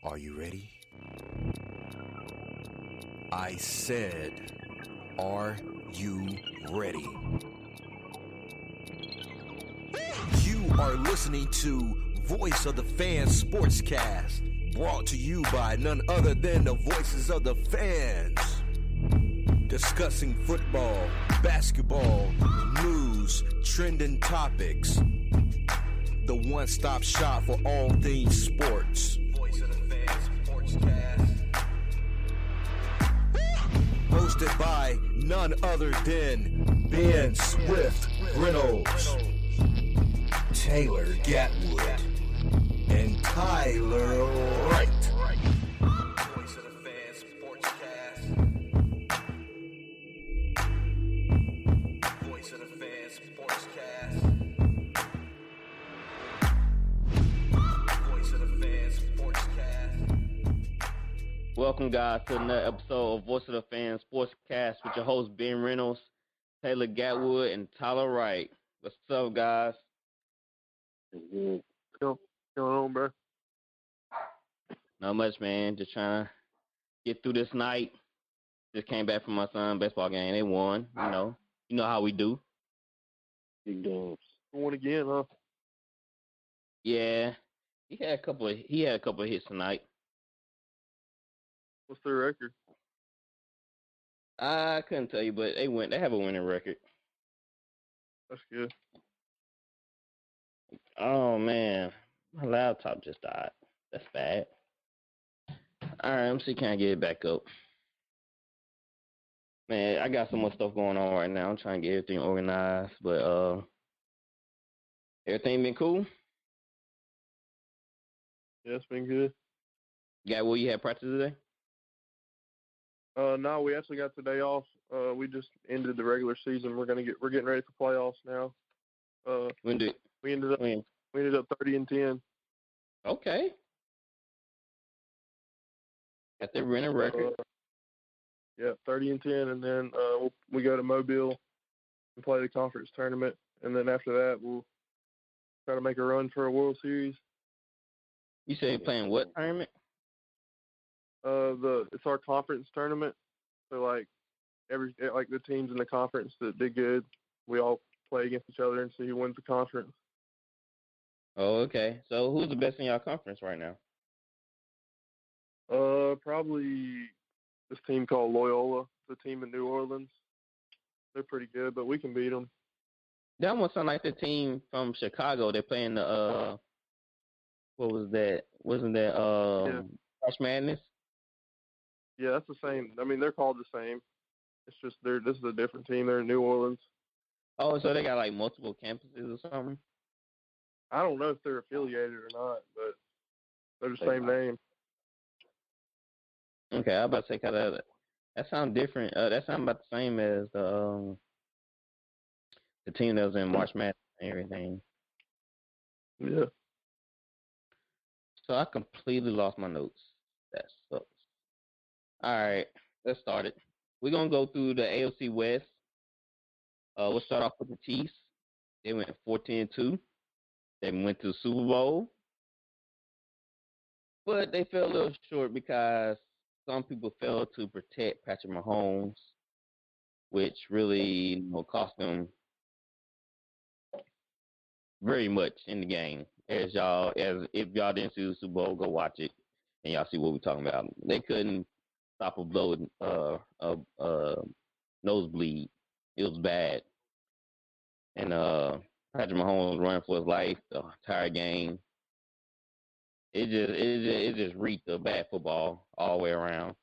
Are you ready? I said, are you ready? You are listening to Voice of the Fans Sportscast, brought to you by none other than the voices of the fans. Discussing football, basketball, news, trending topics. The one-stop shop for all things sports. Voice of the Fans Sportscast. Hosted by none other than Ben Swift Reynolds, Taylor Gatwood, and Tyler Wright. Voice of the Fans Sportscast. Voice of the Fans Sportscast. Voice of the Fans Sportscast. Welcome, guys, to another episode of Voice of the Fans Sportscast with your host, Ben Reynolds, Taylor Gatwood, and Tyler Wright. What's up, guys? What's going on, bro? Not much, man. Just trying to get through this night. Just came back from my son's baseball game. They won, You know how we do. Big dogs. Won again, huh? Yeah. He had a couple of hits tonight. What's their record? I couldn't tell you, but they have a winning record. That's good. Oh, man. My laptop just died. That's bad. All right, let me see, can I get it back up? Man, I got so much stuff going on right now. I'm trying to get everything organized, but everything been cool? Yeah, it's been good. Will you have practice today? No, we actually got today off. We just ended the regular season. We're getting ready for playoffs now. We ended up 30-10. Okay. Got the winning record. Yeah, 30-10, and then we go to Mobile and play the conference tournament, and then after that we'll try to make a run for a World Series. You say you're playing what tournament? It's our conference tournament. So like the teams in the conference that did good, we all play against each other and see who wins the conference. Oh, okay. So who's the best in your conference right now? Probably this team called Loyola, the team in New Orleans. They're pretty good, but we can beat them. That almost sound like the team from Chicago. They're playing the what was that? Wasn't that March Madness? Yeah, that's the same. I mean, they're called the same. It's just this is a different team. They're in New Orleans. Oh, so they got like multiple campuses or something? I don't know if they're affiliated or not, but they're the same name. Okay, I was about to say, that sounds different. That sounds about the same as the team that was in March Madness and everything. Yeah. So I completely lost my notes. That sucks. All right, let's start it. We're going to go through the AFC West. We'll start off with the Chiefs. They went 14-2. They went to the Super Bowl. But they fell a little short because some people failed to protect Patrick Mahomes, which really cost them very much in the game. If y'all didn't see the Super Bowl, go watch it and y'all see what we're talking about. They couldn't stop a blow, nosebleed. It was bad. And Patrick Mahomes running for his life the entire game. It just reeked of bad football all the way around.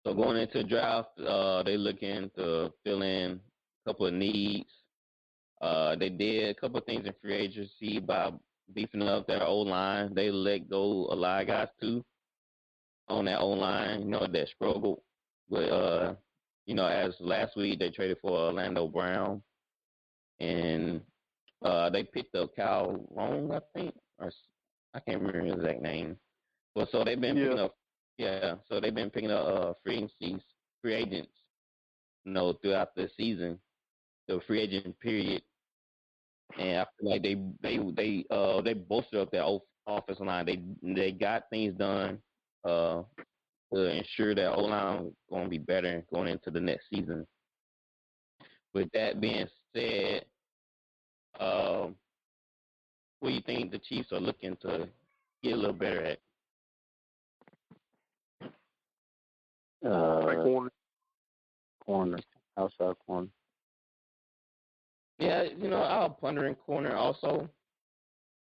So going into the draft, they looking to fill in a couple of needs. They did a couple of things in free agency by beefing up their O-line. They let go a lot of guys too on that O-line, that struggled. But as last week they traded for Orlando Brown, and they picked up Kyle Long, I think, or I can't remember his exact name. But so they've been picking up. Yeah, so they've been picking up free agents, throughout the season, the free agent period, and I feel like they bolstered up their offensive line. They got things done to ensure that O-line is going to be better going into the next season. With that being said, what do you think the Chiefs are looking to get a little better at? Corner, outside corner. Yeah, I was pondering corner also.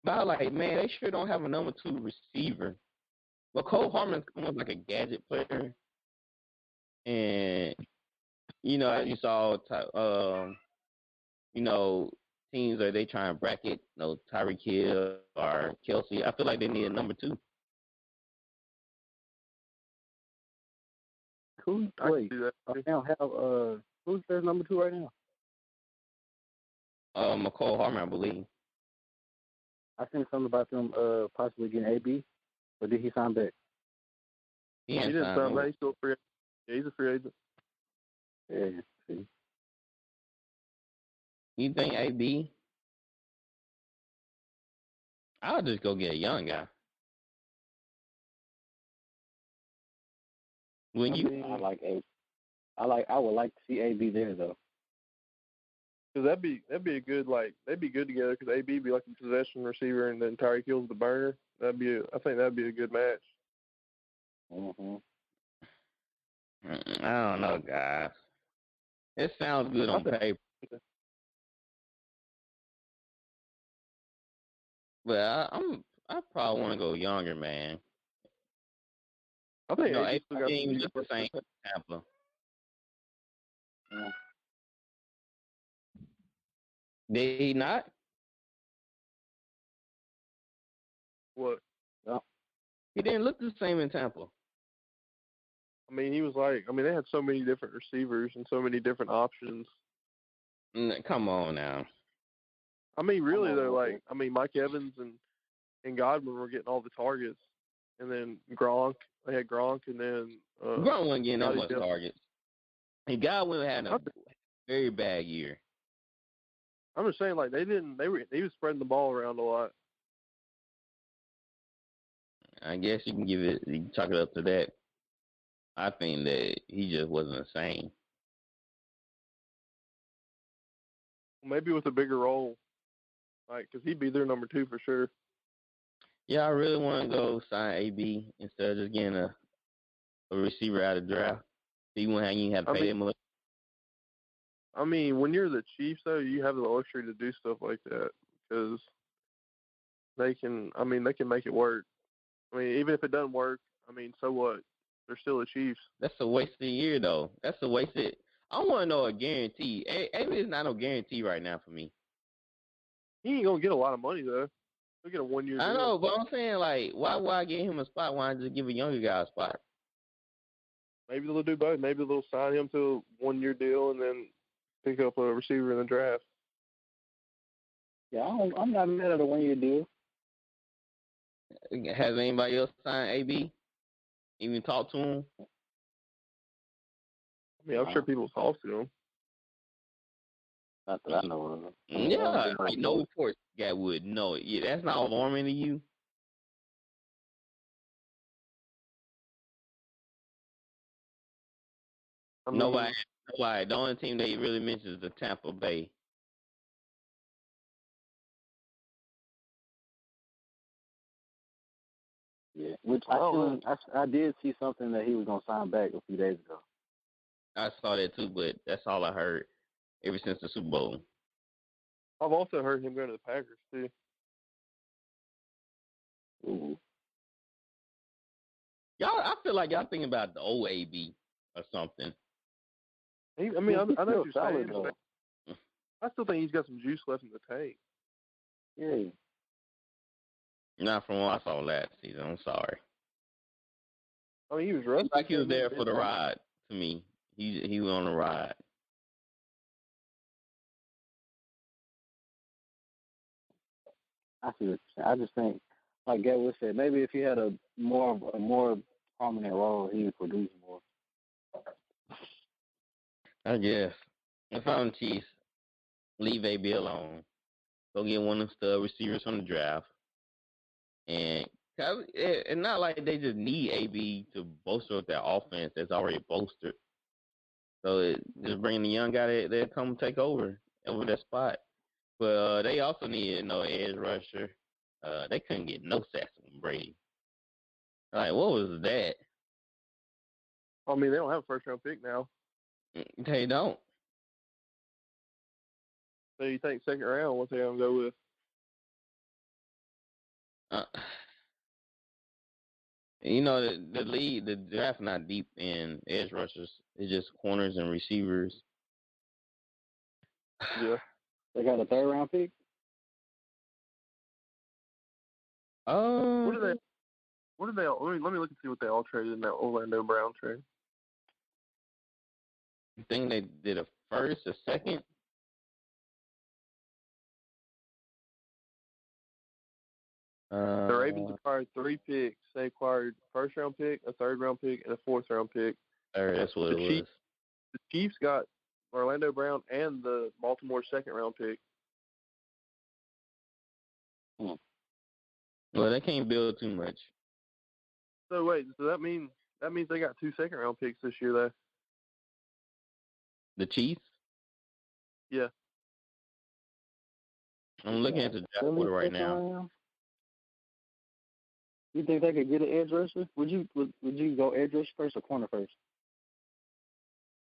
But I like, man, they sure don't have a number 2 receiver. But Cole Harmon's almost like a gadget player. And, as you saw, teams are they trying to bracket, Tyreek Hill or Kelsey. I feel like they need a number 2. Who's they don't have who's their number 2 right now? McCole Harmon, I believe. I seen something about them possibly getting AB, but did he sign back? He didn't sign back. He's still free. Yeah, he's a free agent. Yeah. See. You think AB? I'll just go get a young guy. I like AB. I would like to see AB there though. Cause that'd be a good they'd be good together. Cause AB be like a possession receiver, and then Tyreek Hill's the burner. I think that'd be a good match. Mhm. I don't know, guys. It sounds good on paper, but I probably want to go younger, man. I think AB didn't look the same in Tampa. Yeah. Did he not? What? No. He didn't look the same in Tampa. I mean, he was they had so many different receivers and so many different options. Come on now. I mean, really though, Mike Evans and Godwin were getting all the targets, and then Gronk. They had Gronk, and then Gronk wasn't getting that much targets. And Godwin had a very bad year. I'm just saying, he was spreading the ball around a lot. I guess you can chalk it up to that. I think that he just wasn't the same. Maybe with a bigger role, because he'd be their number 2 for sure. Yeah, I really want to go sign AB instead of just getting a receiver out of draft. So you won't have to pay him. I mean, when you're the Chiefs, though, you have the luxury to do stuff like that because they can make it work. I mean, even if it doesn't work, so what? They're still the Chiefs. That's a wasted year, though. That's a wasted. I want to know a guarantee. AB is not no guarantee right now for me. He ain't gonna get a lot of money though. He'll get a 1-year deal. I know, but I'm saying why give him a spot? Why not just give a younger guy a spot? Maybe they'll do both. Maybe they'll sign him to a 1-year deal and then pick up a receiver in the draft. Yeah, I'm not mad at a 1-year deal. Has anybody else signed AB? Even talked to him? I mean, I'm sure people talk to him. Not that I know of. Yeah, no reports that would know it. Yeah, that's not alarming to you. Nobody. The only team they really mentions is the Tampa Bay. Yeah, which I did see something that he was gonna sign back a few days ago. I saw that too, but that's all I heard ever since the Super Bowl. I've also heard him going to the Packers too. Ooh. I feel like y'all thinking about the old AB or something. I know what you're saying. But I still think he's got some juice left in the tank. Yeah. Not from what I saw last season. I'm sorry. I mean, he was rusty. Like he was there for the ride. To me, he was on the ride. I see what you're saying. I just think, like Gatwood said, maybe if he had a more prominent role, he would produce more. I guess. If I'm Chiefs, leave AB alone. Go get one of the receivers from the draft. And it's not like they just need AB to bolster up their offense that's already bolstered. So just bringing the young guy that come take over that spot. But they also needed edge rusher. They couldn't get no sacks from Brady. Like, what was that? I mean, they don't have a first round pick now. They don't. So you think second round? What they gonna go with? The league, the draft not deep in edge rushers. It's just corners and receivers. Yeah. They got a third round pick. What are they? What did they? Let me look and see what they all traded in that Orlando Brown trade. I think they did a first, a second. The Ravens acquired 3 picks. They acquired first round pick, a third round pick, and a fourth round pick. That's what it was. The Chiefs got Orlando Brown and the Baltimore second round pick. Well, they can't build too much. So wait, so that means they got 2 second round picks this year, though. The Chiefs? Yeah. I'm looking at the draft order right now. Round? You think they could get an edge rusher? Would you go edge rusher first or corner first?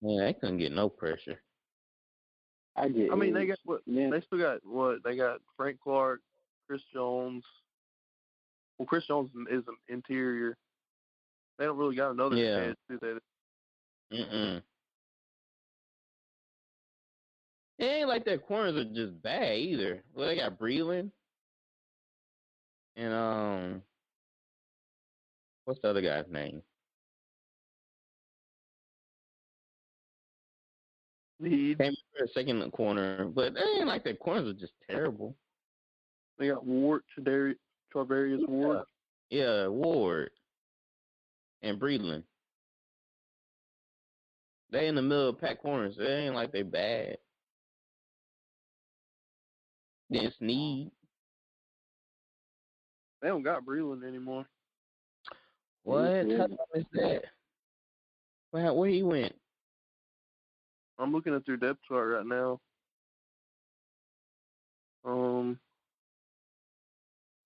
Yeah, they couldn't get no pressure. I mean, they got what? Yeah. They still got what? They got Frank Clark, Chris Jones. Well, Chris Jones is an interior. They don't really got another edge, do they? It ain't like their corners are just bad either. Well, they got Breland and what's the other guy's name? Came for a second corner, but it ain't like their corners are just terrible. They got Ward, Charvarius Ward. Yeah, Ward and Breland. They in the middle of pack corners. It ain't like they bad. Then Snead. They don't got Breland anymore. What? How come is that? Where he went? I'm looking at their depth chart right now.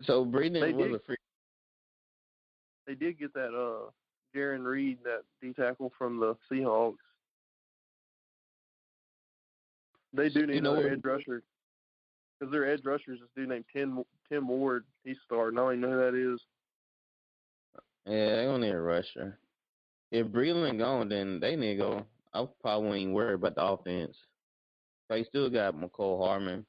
So Breland was a free. They did get that Jaron Reed, that D tackle from the Seahawks. They do need another edge rusher because their edge rusher is this dude named Tim Ward. He's starting. I don't even know who that is. Yeah, they don't need a rusher. If Breland gone, then they need to go. I probably wouldn't even worry about the offense. They still got McCole Harmon.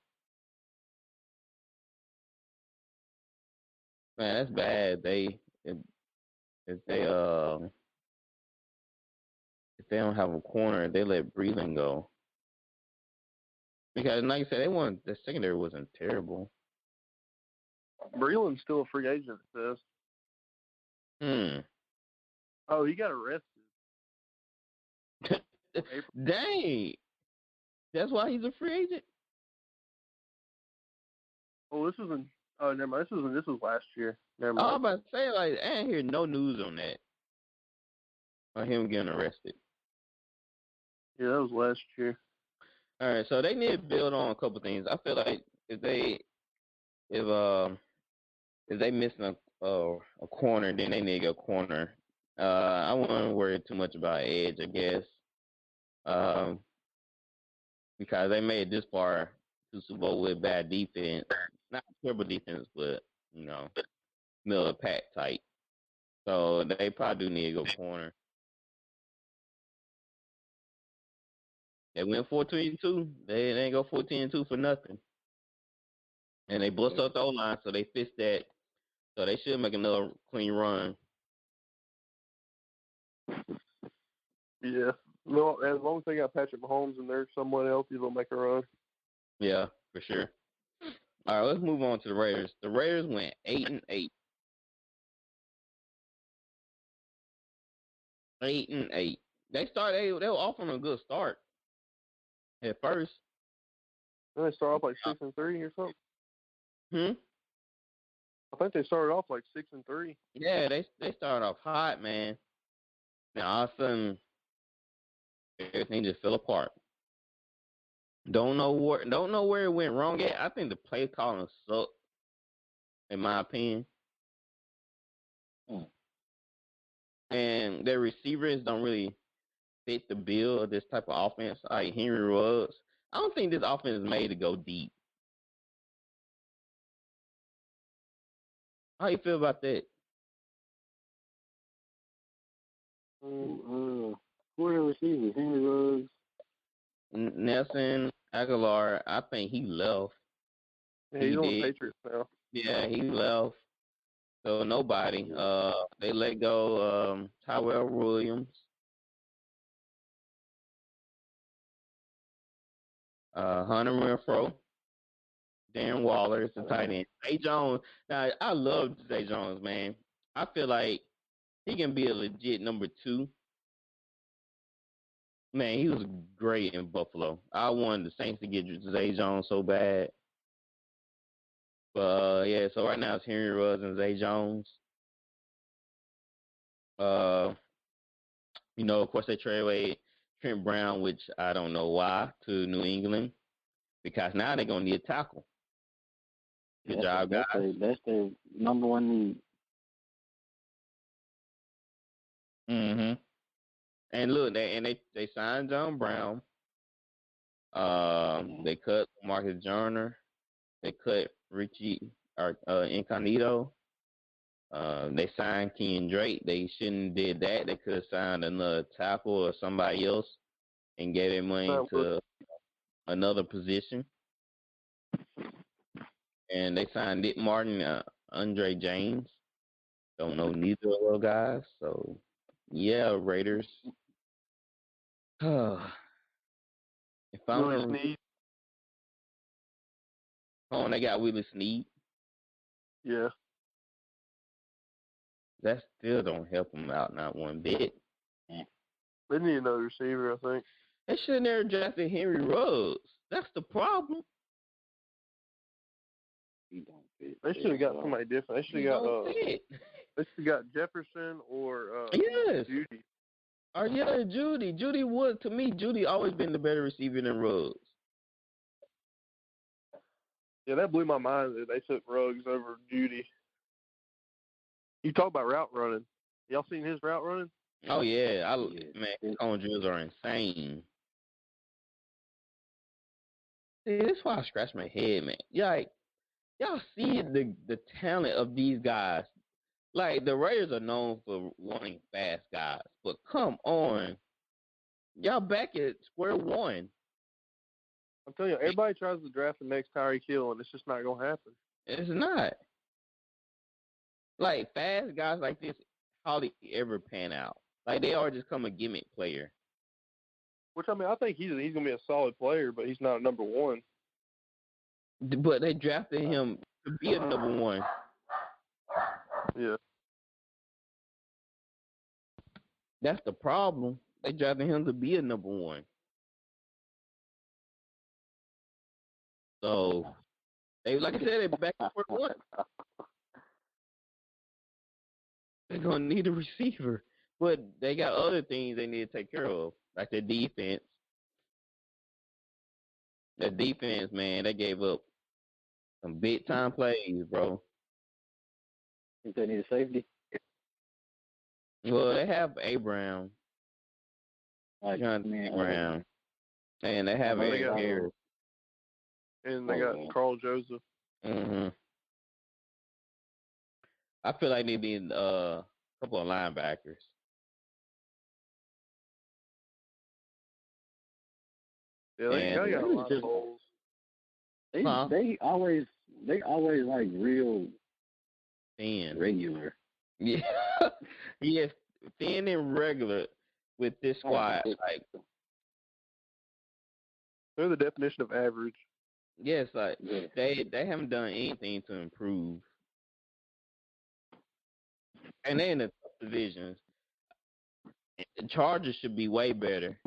Man, that's bad. If they don't have a corner, they let Breland go. Because like I said, the secondary wasn't terrible. Breland's still a free agent, it says. Oh, he got arrested. Dang. That's why he's a free agent? Oh, this was never mind. This was last year. Never mind. I was about to say, like, I ain't hear no news on that. On him getting arrested. Yeah, that was last year. All right, so they need to build on a couple things. I feel like if they missing a corner, then they need a corner. I wouldn't worry too much about edge, I guess. Because they made it this far to Super Bowl with bad defense. Not terrible defense, but, middle of the pack type. So they probably do need to go corner. They went 14-2. They ain't go 14-2 for nothing. And they bust up the O-line, so they fixed that. So they should make another clean run. Yeah. Well, as long as they got Patrick Mahomes and there's someone else, he's going to make a run. Yeah, for sure. All right, let's move on to the Raiders. The Raiders went 8-8. 8-8. They were off on a good start at first. Then they start off like 6-3 or something. I think they started off like 6-3. Yeah, they started off hot, man. Now all of a sudden everything just fell apart. Don't know where it went wrong at. I think the play calling sucked, in my opinion. And their receivers don't really fit the bill of this type of offense. Like Henry Ruggs. I don't think this offense is made to go deep. How you feel about that? Who are the receivers? Henry Ruggs. Nelson Aguilar, I think he left. Yeah, he's on the Patriots now. Yeah, he left. So nobody. They let go Tyrell Williams. Hunter Renfro. Darren Waller is the tight end. Zay Jones. Now I love Zay Jones, man. I feel like he can be a legit number 2. Man, he was great in Buffalo. I wanted the Saints to get Zay Jones so bad. But yeah, so right now it's Henry Ruggs and Zay Jones. Of course they trade away Trent Brown, which I don't know why, to New England. Because now they're gonna need a tackle. Good job, guys. That's their number one need. Mhm. And look, they signed John Brown. They cut Marcus Joyner. They cut Richie Incognito. They signed Kenyon Drake. They shouldn't have did that. They could have signed another tackle or somebody else and gave their money to another position. And they signed Nick Martin, Andre James. Don't know neither of those guys. So, yeah, Raiders. If I'm Willie Snead. Oh, and they got Willie Snead. Yeah. That still don't help them out not one bit. They need another receiver, I think. They should have never drafted Henry Ruggs. That's the problem. They should have got somebody different. They should have got they should have got Jefferson or Judy. Or yeah, Judy. Judy would, to me, Judy always been the better receiver than Ruggs. Yeah, that blew my mind that they took Ruggs over Judy. You talk about route running. Y'all seen his route running? Oh yeah, man, his cone drills are insane. See, that's why I scratch my head, man. Y'all see the talent of these guys. Like, the Raiders are known for wanting fast guys, but come on. Y'all back at square one. I'm telling you, everybody tries to draft the next Tyreek Hill, and it's just not going to happen. It's not. Like, fast guys like this hardly ever pan out. Like, they are just come a gimmick player. Which, I mean, I think he's going to be a solid player, but he's not a number 1. But they drafted him to be a number 1. Yeah. That's the problem. They drafted him to be a number 1. So, like I said, they're back to square one. They're going to need a receiver. But they got other things they need to take care of, like their defense. The defense, man, they gave up some big-time plays, bro. Think they need a safety? Well, they have Abraham. Jonathan Brown. And they have Eric Harris. And they got Carl Joseph. Mm-hmm. I feel like they need a couple of linebackers. Yeah, they got a lot of holes. They always like real thin, regular. Yeah, yes, thin and regular with this squad. Like, they're the definition of average. Yes, like they haven't done anything to improve, and they're in the top divisions. The Chargers should be way better,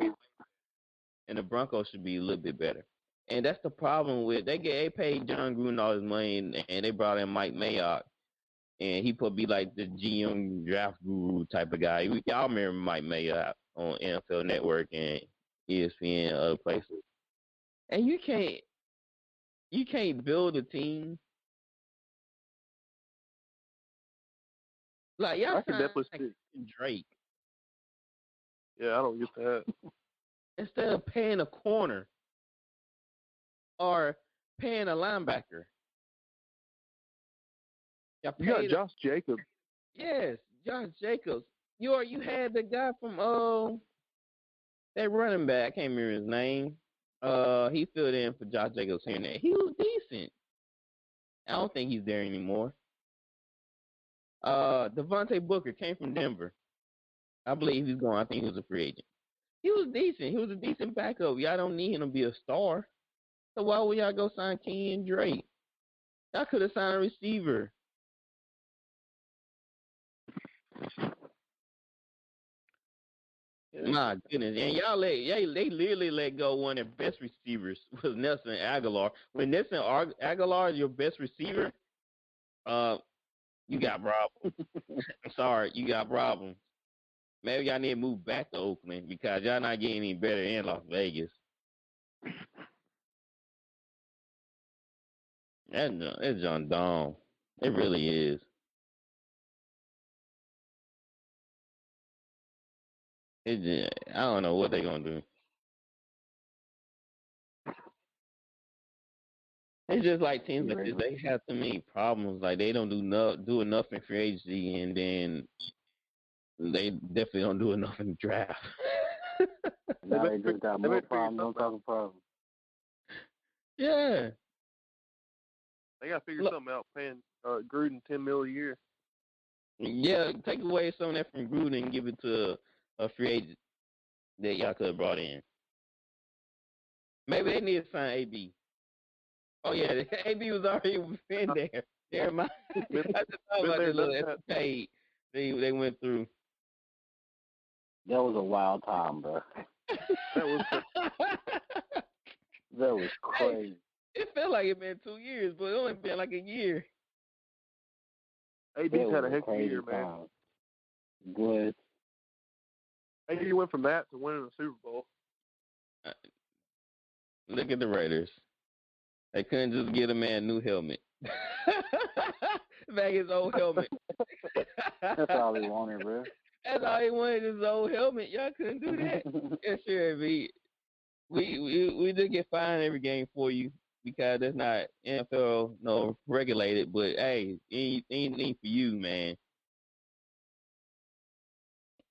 and the Broncos should be a little bit better. And that's the problem with they paid John Gruden all his money, and they brought in Mike Mayock. and he probably be like the GM draft guru type of guy. Y'all remember Mike Mayer on NFL Network and ESPN and other places. And you can't build a team like y'all I can signed definitely see. Drake Yeah, I don't get that. instead of paying a corner or paying a linebacker. Y'all You got paid Josh Jacobs. yes, Josh Jacobs. You had the guy from that running back. I can't remember his name. He filled in for Josh Jacobs here and there. He was decent. I don't think he's there anymore. Devontae Booker came from Denver. I believe he's going. I think he was a free agent. He was decent. He was a decent backup. Y'all don't need him to be a star. So why would y'all go sign Kenyon Drake? Y'all could have signed a receiver. My goodness. And they literally let go one of their best receivers was Nelson Aguilar. When Nelson Aguilar is your best receiver, you got problems. I'm sorry, you got problems. Maybe y'all need to move back to Oakland because y'all not getting any better in Las Vegas. It's John Dawn. It really is. I don't know what they're gonna do. It's just like teams like this. They have too many problems. Like they don't do enough in free agency, and then they definitely don't do enough in the draft. Now they just got more problems on top of problems. Yeah. They got to figure something out paying Gruden $10 million a year. Yeah, take away some of that from Gruden and give it to a free agent that y'all could have brought in. Maybe they need to sign AB. Oh yeah, AB was already in there. Never mind. I just thought about the little escapade they went through. That was a wild time, bro. That was crazy. Hey, it felt like it been 2 years, but it only been like a year. AB's had a heck of a year, man. Good. AB went from that to winning the Super Bowl. Look at the Raiders. They couldn't just get a man a new helmet. Back his old helmet. That's all he wanted, bro. That's all he wanted, his old helmet. Y'all couldn't do that. Yeah, sure, B. We just get fined every game for you because that's not NFL regulated. But hey, anything for you, man.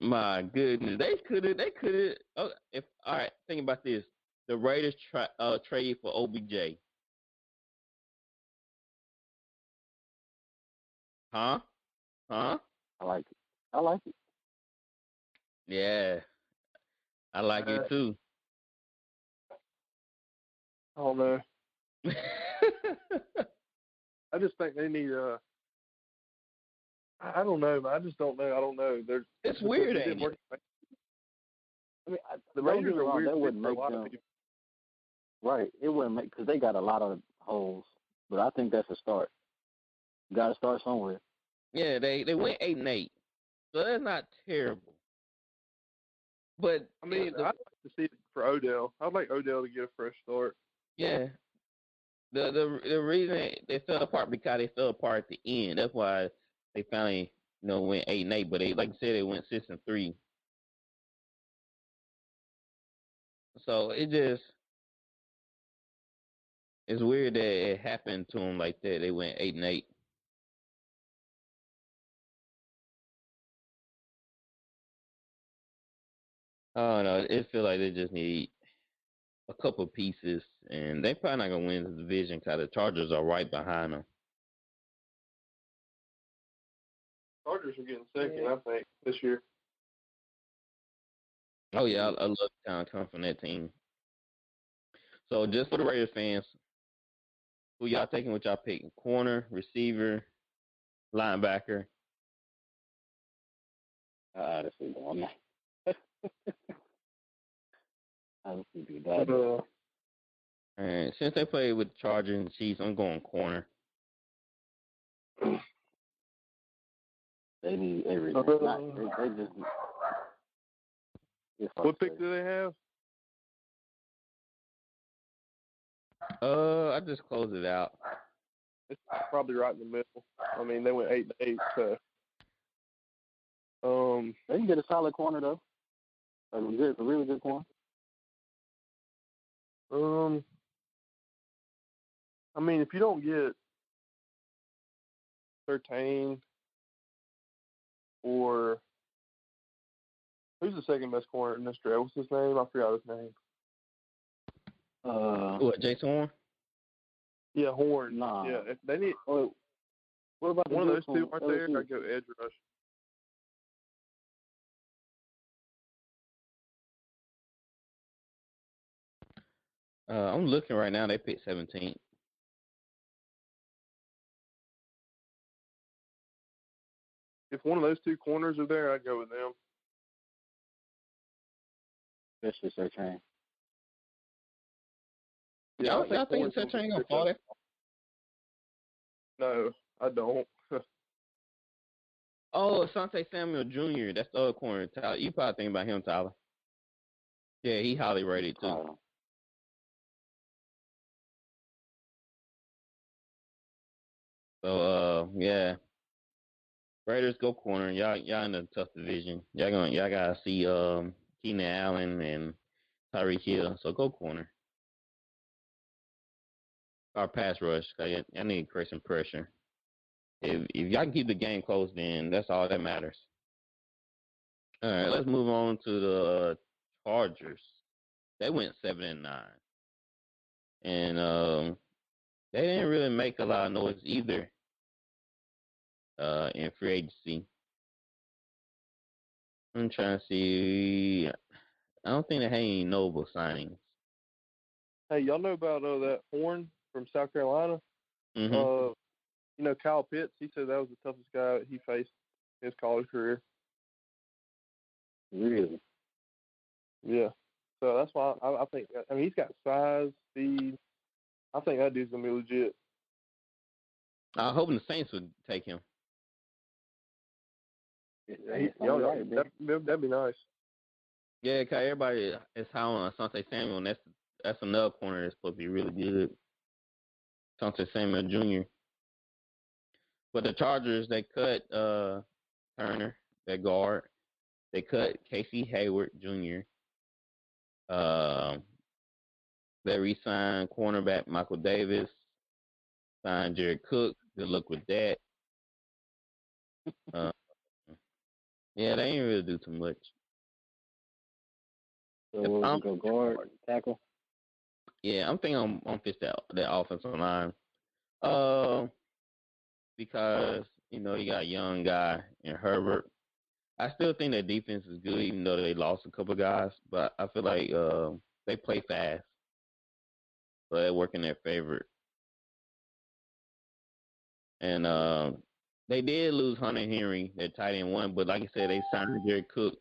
My goodness, they could have. Oh, all right, think about this. The Raiders trade for OBJ. Huh? I like it. Yeah, I like it too. I don't know. I just think they need I don't know, man. I just don't know. I don't know. It's weird, ain't it? I mean, the Raiders are weird. That wouldn't make them, right. It wouldn't make because they got a lot of holes, but I think that's a start. You got to start somewhere. Yeah, they went 8-8, so that's not terrible. But I mean, I'd like to see it for Odell. I'd like Odell to get a fresh start. Yeah, the reason they fell apart because they fell apart at the end. That's why they finally went 8-8. But they, like I said, they went 6-3. So it's weird that it happened to them like that. They went 8-8. I don't know. It feels like they just need a couple pieces, and they probably not gonna win the division because the Chargers are right behind them. Chargers are getting second, I think, this year. Oh yeah, I love the talent coming from that team. So just for the Raiders fans, who y'all taking? What y'all picking? Corner, receiver, linebacker. This is one. I don't think that. All right, since they played with the Chargers and Chiefs, I'm going corner. They need everything. They just. What pick do they have? I just closed it out. It's probably right in the middle. I mean, they went 8-8, so. They can get a solid corner though. A really good corner. I mean, if you don't get 13 or who's the second best corner in this draft? What's his name? I forgot his name. What, Jason Horn? Yeah, Horn. Nah. Yeah, if they need. What about one of those two right there? I go edge rush. I'm looking right now. They picked 17. If one of those two corners are there, I'd go with them. Especially Surtain. Yeah, y'all think Surtain gonna fall there? No, I don't. Oh, Asante Samuel Jr. That's the other corner. Tyler, you probably think about him, Tyler. Yeah, he highly rated too. So, yeah. Raiders go corner. Y'all in a tough division. Y'all gotta see Keenan Allen and Tyreek Hill. So go corner. Or pass rush. I need to create some pressure. If y'all can keep the game close, then that's all that matters. All right, let's move on to the Chargers. They went 7-9, and they didn't really make a lot of noise either in free agency. I'm trying to see. I don't think they had any notable signings. Hey, y'all know about that Horn from South Carolina? Mm-hmm. You know, Kyle Pitts, he said that was the toughest guy he faced in his college career. Really? Yeah. So that's why I think, I mean, he's got size, speed. I think that dude's going to be legit. I hope the Saints would take him. That'd be nice. Yeah, because everybody is high on Asante Samuel, and that's another corner that's supposed to be really good. Asante Samuel Jr. But the Chargers, they cut Turner, their guard. They cut Casey Hayward Jr. They re-signed cornerback Michael Davis. Signed Jared Cook. Good luck with that. Yeah, they ain't really do too much. So we'll go guard, tackle? Yeah, I'm thinking I'm gonna fix that offensive line. Because, you got a young guy in Herbert. I still think their defense is good, even though they lost a couple guys. But I feel like they play fast, so they work in their favor. And they did lose Hunter Henry, their tight end one. But like I said, they signed Jared Cook,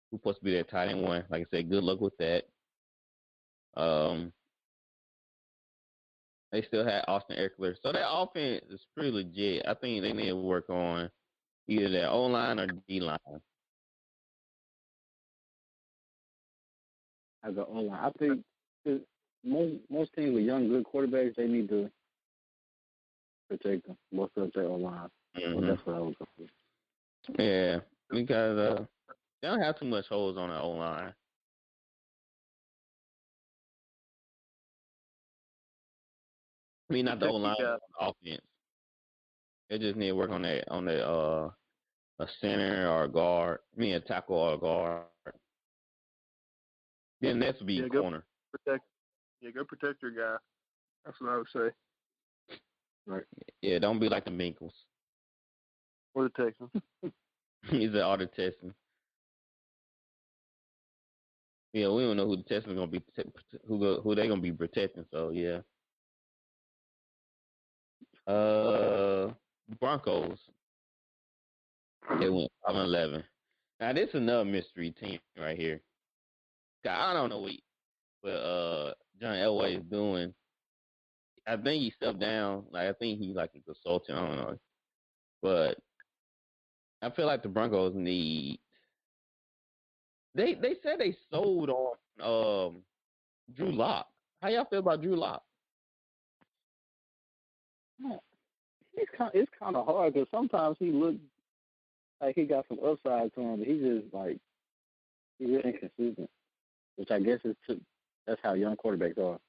who's supposed to be their tight end one. Like I said, good luck with that. They still had Austin Eckler. So their offense is pretty legit. I think they need to work on either their O-line or D-line. As an O-line, I think most teams with young, good quarterbacks, they need to protect them. Most of their O-line. Mm-hmm. So that's what I would go for. Yeah, because they don't have too much holes on the O-line. I mean, not the O-line, the offense. They just need to work on a center or a guard. I mean, a tackle or a guard. Then that's would be corner. Go protect your guy. That's what I would say. Right. Yeah, don't be like the Bengals. Or the Texans. He's an auto Texans. Yeah, we don't know who the Texans gonna be, who they gonna be protecting. So yeah. Broncos. They went 5-11. Now this is another mystery team right here. I don't know what John Elway is doing. I think he stepped down. Like I think he's like a consultant. I don't know, but I feel like the Broncos need. They said they sold on Drew Lock. How y'all feel about Drew Lock? Yeah, it's kind of hard because sometimes he looks like he got some upside to him, but he's just like he's really inconsistent, which I guess that's how young quarterbacks are.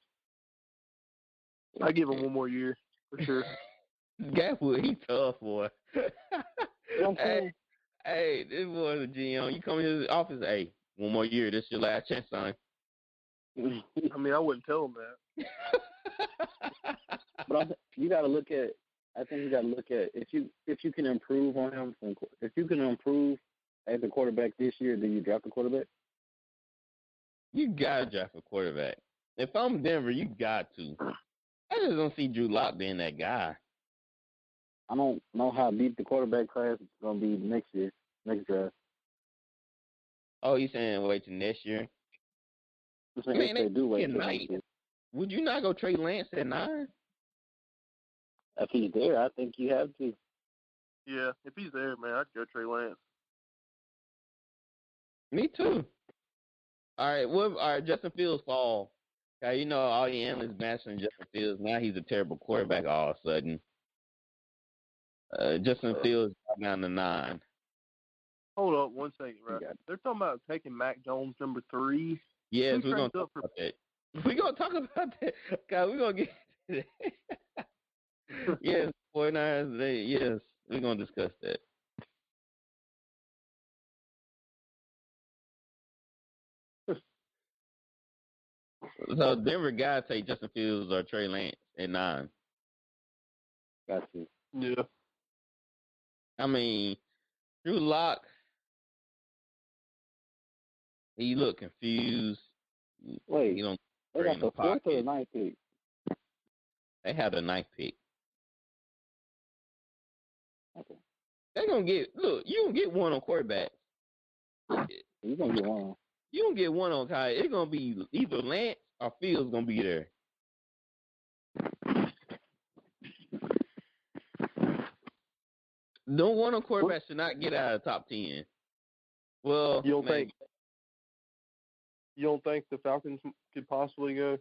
I give him one more year for sure. Gatwood, he tough, boy. You know what I'm saying? Hey, this boy's a GM. You come into the office, hey, one more year. This your last chance, son. I mean, I wouldn't tell him that. But you got to look at. I think you got to look at if you can improve on him. If you can improve as a quarterback this year, do you draft a quarterback? You gotta draft a quarterback. If I'm Denver, you got to. I just don't see Drew Lock being that guy. I don't know how deep the quarterback class is going to be next draft. Oh, you saying wait till next year? I'm saying if they do wait till night. next year. Would you not go trade Lance at 9? If he's there, I think you have to. Yeah, if he's there, man, I'd go Trey Lance. Me too. All right, Justin Fields fall. You know, all the analysts bashing Justin Fields. Now he's a terrible quarterback all of a sudden. Justin Fields got down to 9. Hold up 1 second, right? They're talking about taking Mac Jones number 3. Yes, we're going to talk about that. We're going to talk about that. God, we're going to get to that. Yes, 49ers, yes, we're going to discuss that. So Denver guys take Justin Fields or Trey Lance at 9. Got to. Yeah. I mean, Drew Lock, he looked confused. Wait, he don't they got the 4th or the 9th pick? They have the 9th pick. Okay. They're going to get, look, you don't get one on quarterback. You're going to get one. You don't get one on Kai. It's going to be either Lance or Fields going to be there. No one on quarterback should not get out of the top 10. Well, you don't think the Falcons could possibly go?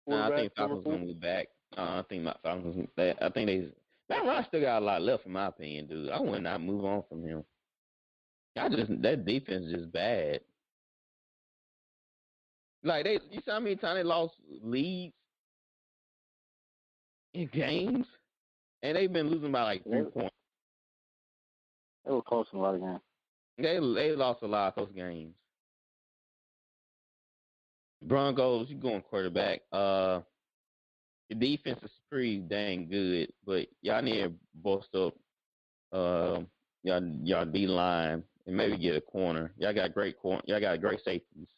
No, I think Falcons going to be back. I think Falcons. I think Matt Ryan still got a lot left, in my opinion, dude. I would not move on from him. That defense is just bad. Like you see how many times they lost leads in games, and they've been losing by like 3 points. They were close in a lot of games. They lost a lot of close games. Broncos, you going quarterback. The defense is pretty dang good, but y'all need to boost up y'all D line and maybe get a corner. Y'all got great safeties.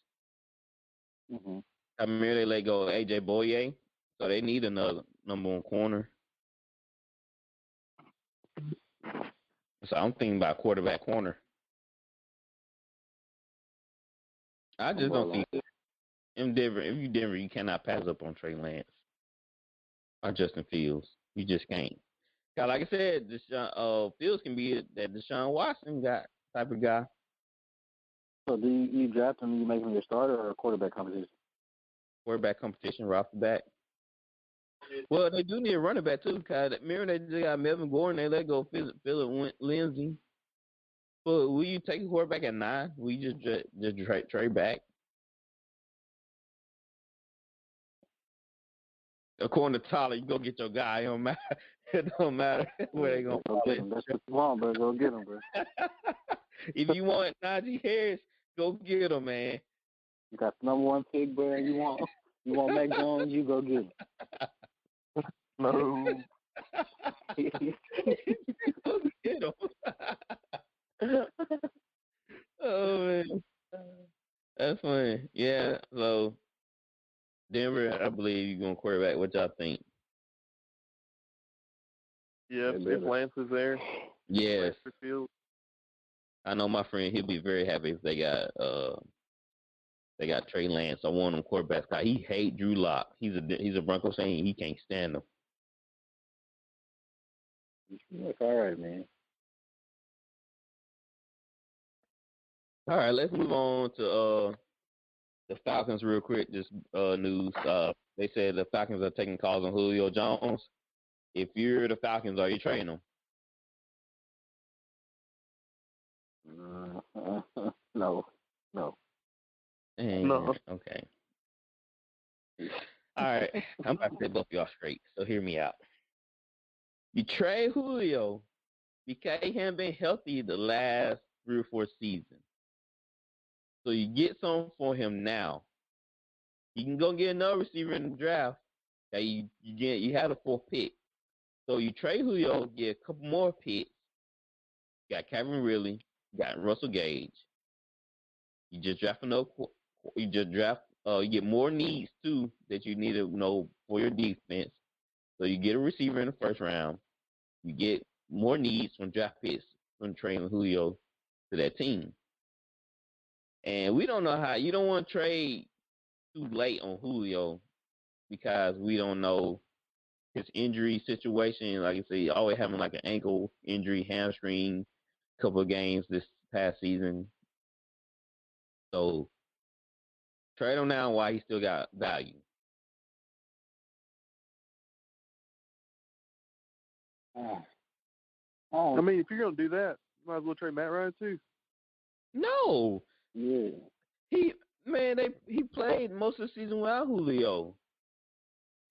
Mm-hmm. I remember they let go of AJ Boye, so they need another number 1 corner. So I'm thinking about quarterback corner. I just don't think in Denver, if you Denver, you cannot pass up on Trey Lance or Justin Fields. You just can't. Cause like I said, Fields can be that Deshaun Watson type of guy. So do you draft him and you make him your starter or a quarterback competition? Quarterback competition right off the bat. Well, they do need a running back too. Cause remember they just got Melvin Gordon. They let go Philip Lindsay. But will you take a quarterback at 9? Will you just trade back? According to Tyler, you go get your guy. It don't matter where they gonna go get him. That's what you want, bro. Go get him, bro. If you want Najee Harris, go get him, man. You got the number 1 pick, bro. You want Mac Jones? You go get him. No. Go get him. Oh man, that's funny. Yeah. So Denver, I believe you're going quarterback. What y'all think? Yeah, if Lance is there. Yes. I know my friend. He'll be very happy if they got Trey Lance. I want him quarterback. He hate Drew Lock. He's a Broncos fan. He can't stand him. That's all right, man. All right, let's move on to the Falcons real quick. Just news. They said the Falcons are taking calls on Julio Jones. If you're the Falcons, are you trading him? No. No. Okay. All right. I'm about to set both y'all straight, so hear me out. You trade Julio because he hasn't been healthy the last 3 or 4 seasons. So you get something for him now. You can go get another receiver in the draft. Okay, you had a 4th pick. So you trade Julio, get a couple more picks. You got Kevin Ridley, you got Russell Gage. You just draft another. You just draft. You get more needs too that you need to know for your defense. So you get a receiver in the 1st round. You get more needs from draft picks from trading Julio to that team. And we don't know how. You don't want to trade too late on Julio because we don't know his injury situation. Like I say, always having like an ankle injury, hamstring, couple of games this past season. So trade him now while he still got value. I mean, if you're gonna do that, you might as well trade Matt Ryan too. No, Yeah. he played most of the season without Julio.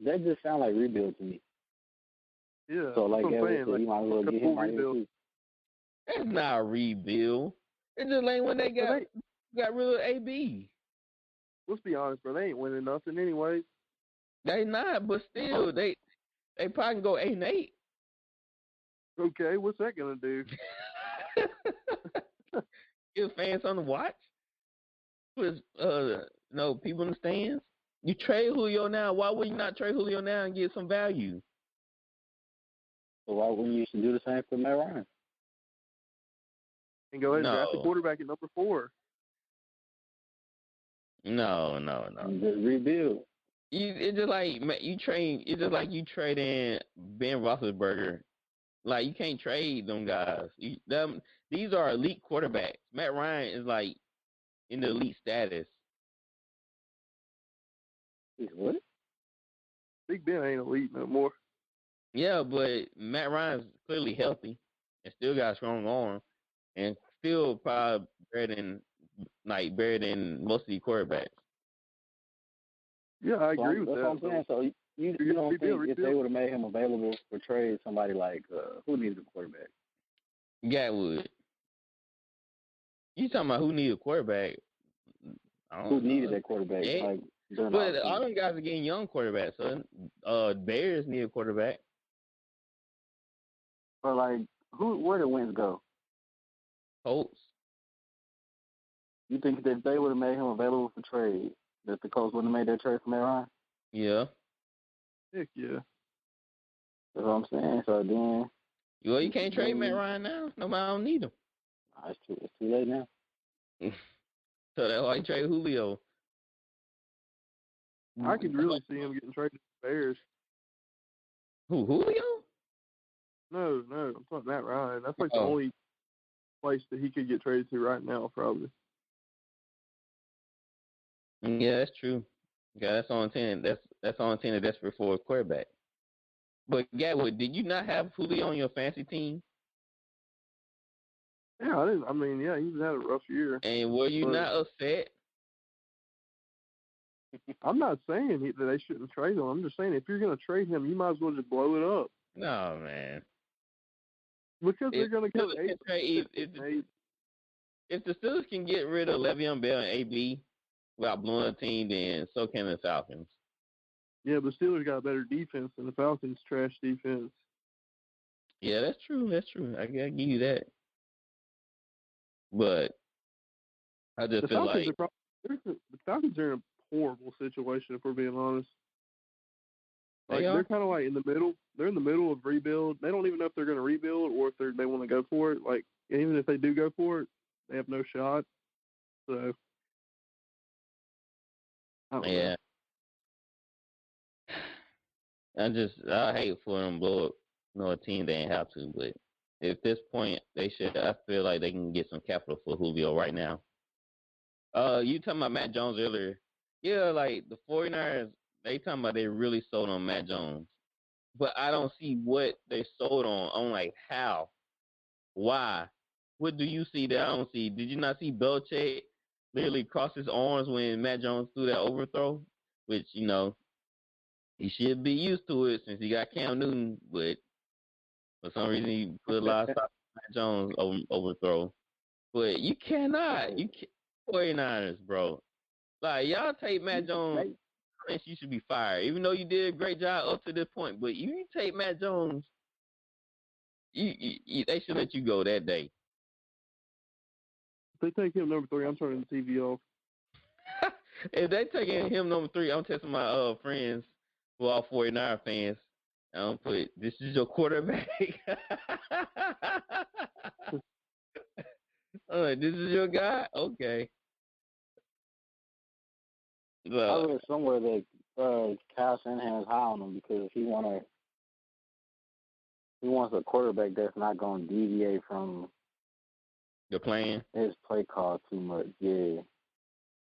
That just sounds like rebuild to me. Yeah. So like that's what I'm Gavin saying. said, you might as well get him right here too. That's not a rebuild. It's just like when they got rid of AB. Let's be honest, bro. They ain't winning nothing anyway. They not, but still, they probably can go 8-8. Okay, what's that gonna do? Give fans something to watch. Put people in the stands. You trade Julio now. Why would you not trade Julio now and get some value? So why wouldn't you do the same for Matt Ryan? And go ahead and draft the quarterback at number 4. No. And just rebuild. It's just like you trade. It's just like you trade in Ben Roethlisberger. Like you can't trade them guys. These are elite quarterbacks. Matt Ryan is like in the elite status. What? Big Ben ain't elite no more. Yeah, but Matt Ryan's clearly healthy and still got a strong arm and still probably better than most of the quarterbacks. Yeah, I agree with that. That's what I'm saying. So you don't think if they would have made him available for trade, somebody like who needs a quarterback? Gatwood. You talking about who needed a quarterback? Who needed that quarterback? Yeah. Like, but all them guys are getting young quarterbacks. So Bears need a quarterback. Or like where did Wentz go? Colts. You think that if they would have made him available for trade, that the Colts wouldn't have made that trade for Matt Ryan? Yeah. Heck yeah. That's what I'm saying. So then. Well, you can't trade Matt Ryan now. Nobody don't need him. It's too late now. So that's why you trade Julio. I could really see him getting traded to the Bears. Who, Julio? No, I'm talking Matt Ryan. That's like the only place that he could get traded to right now, probably. Yeah, that's true. Yeah, that's on 10. That's on 10 that's for a quarterback. But Gatwood, did you not have Julio on your fantasy team? Yeah, I didn't. I mean, yeah, he's had a rough year. And were you not upset? I'm not saying that they shouldn't trade him. I'm just saying if you're going to trade him, you might as well just blow it up. No, man. Because they're going to go if the Steelers can get rid of Le'Veon Bell and AB without blowing a team, then so can the Falcons. Yeah, but Steelers got a better defense than the Falcons' trash defense. Yeah, that's true. I gotta give you that. But I just feel like the Falcons are in a horrible situation, if we're being honest. Like they're kind of like in the middle. They're in the middle of rebuild. They don't even know if they're going to rebuild or if they want to go for it. Like even if they do go for it, they have no shot. So I don't know. I hate for them to blow up a team they ain't have to, but at this point I feel like they can get some capital for Julio right now. You talking about Matt Jones earlier. Yeah, like the 49ers, they talking about they really sold on Matt Jones. But I don't see what they sold on. I'm like, how? Why? What do you see that I don't see? Did you not see Belichick literally cross his arms when Matt Jones threw that overthrow? Which, he should be used to it since he got Cam Newton, but for some reason he put a lot of stock on Matt Jones overthrow. But you cannot. You can't. 49ers, bro. Like, y'all take Matt Jones, you should be fired. Even though you did a great job up to this point. But you take Matt Jones, they should let you go that day. If they take him number 3, I'm turning the TV off. If they taking him number 3, I'm texting my friends who are 49 fans. I'm put, this is your quarterback. I'm like, this is your guy? Okay. I read somewhere that Kyle Shanahan is high on him because he wants a quarterback that's not going to deviate from the plan. His play call too much. Yeah.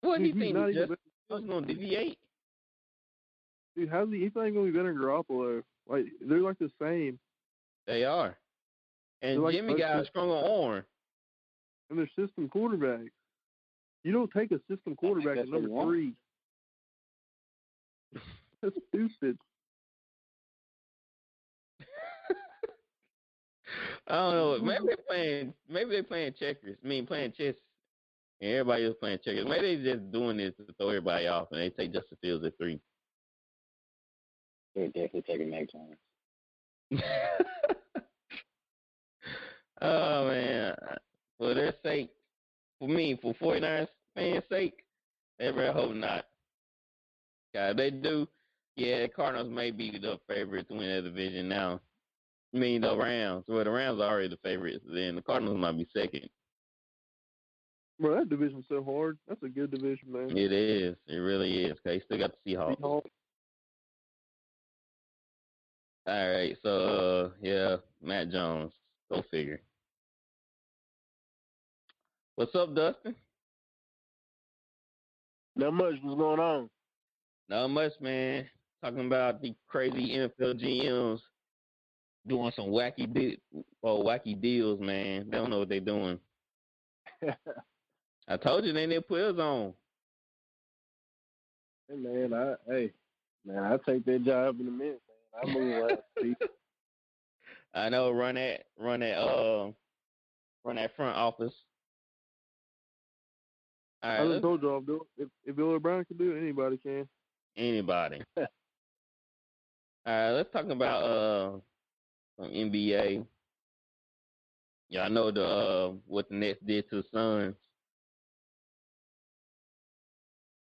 What do you think? He was going to deviate? Dude, how's he? He's not even going to be better than Garoppolo. Like, they're like the same. They are. And like Jimmy got a stronger arm. And they're system quarterbacks. You don't take a system quarterback at number 3. That's stupid. I don't know. Maybe they're playing checkers. I mean, playing chess. And everybody else playing checkers. Maybe they're just doing this to throw everybody off, and they take Justin Fields at 3. They're definitely taking Mac Jones. Oh, man. For their sake, for 49ers fans' sake, I really hope not. God, they do. Yeah, the Cardinals may be the favorite to win the division now. I mean, the Rams. Well, the Rams are already the favorites. Then the Cardinals might be second. Bro, that division's so hard. That's a good division, man. It is. It really is. Cause you still got the Seahawks. All right. So, yeah, Matt Jones. Go figure. What's up, Dustin? Not much. What's going on? Not much, man. Talking about the crazy NFL GMs doing some wacky deals, man. They don't know what they're doing. I told you they didn't put us on. Hey man, I take that job in a minute, man. I move last. I know. Run that front office. All right, I just told you I'll do it. If Bill O'Brien can do it, anybody can. Anybody. All right, let's talk about some NBA. Yeah, I know what the Nets did to the Suns.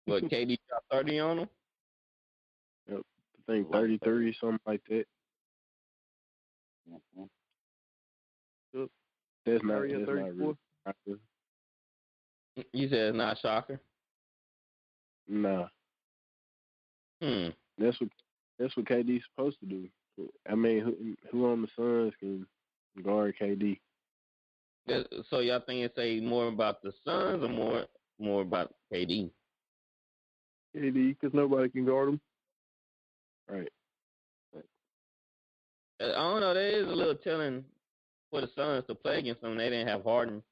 What, KD got 30 on them? Yep, I think 33, something like that. Mm-hmm. Yep. That's not really. You said it's not a shocker? Nah. That's what KD's supposed to do. I mean, who on the Suns can guard KD? So y'all think it say more about the Suns or more about KD? KD, because nobody can guard him. Right. I don't know. There is a little telling for the Suns to play against them. They didn't have Harden,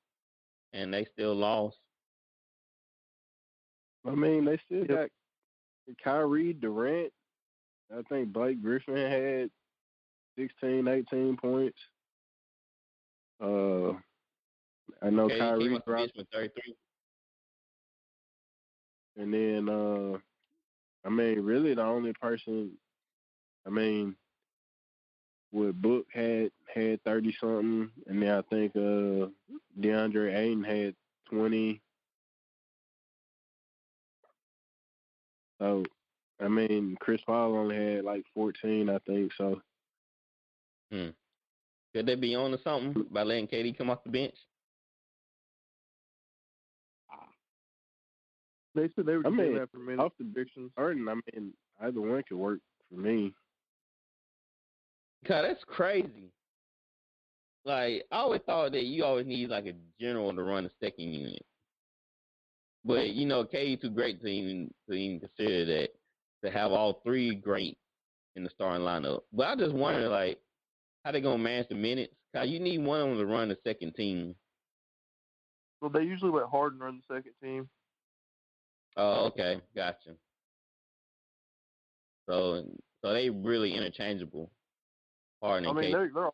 and they still lost. I mean, they still got Kyrie, Durant. I think Blake Griffin had 16, 18 points. I know Kyrie dropped with 33. And then, I mean, really the only person, I mean, with Book had 30-something, and then I think DeAndre Ayton had 20. So, I mean, Chris Paul only had like 14, I think, so. Could they be on to something by letting KD come off the bench? They said they were doing that for minutes. Off the predictions. Harden, I mean, either one could work for me. God, that's crazy. Like, I always thought that you always need like a general to run the second unit. But KD too great to even consider that, to have all three great in the starting lineup. But I just wonder like how they gonna manage the minutes. Cause you need one of them to run the second team. Well, they usually let Harden run the second team. Oh, okay, gotcha. So they really interchangeable. Harden I and mean, KD.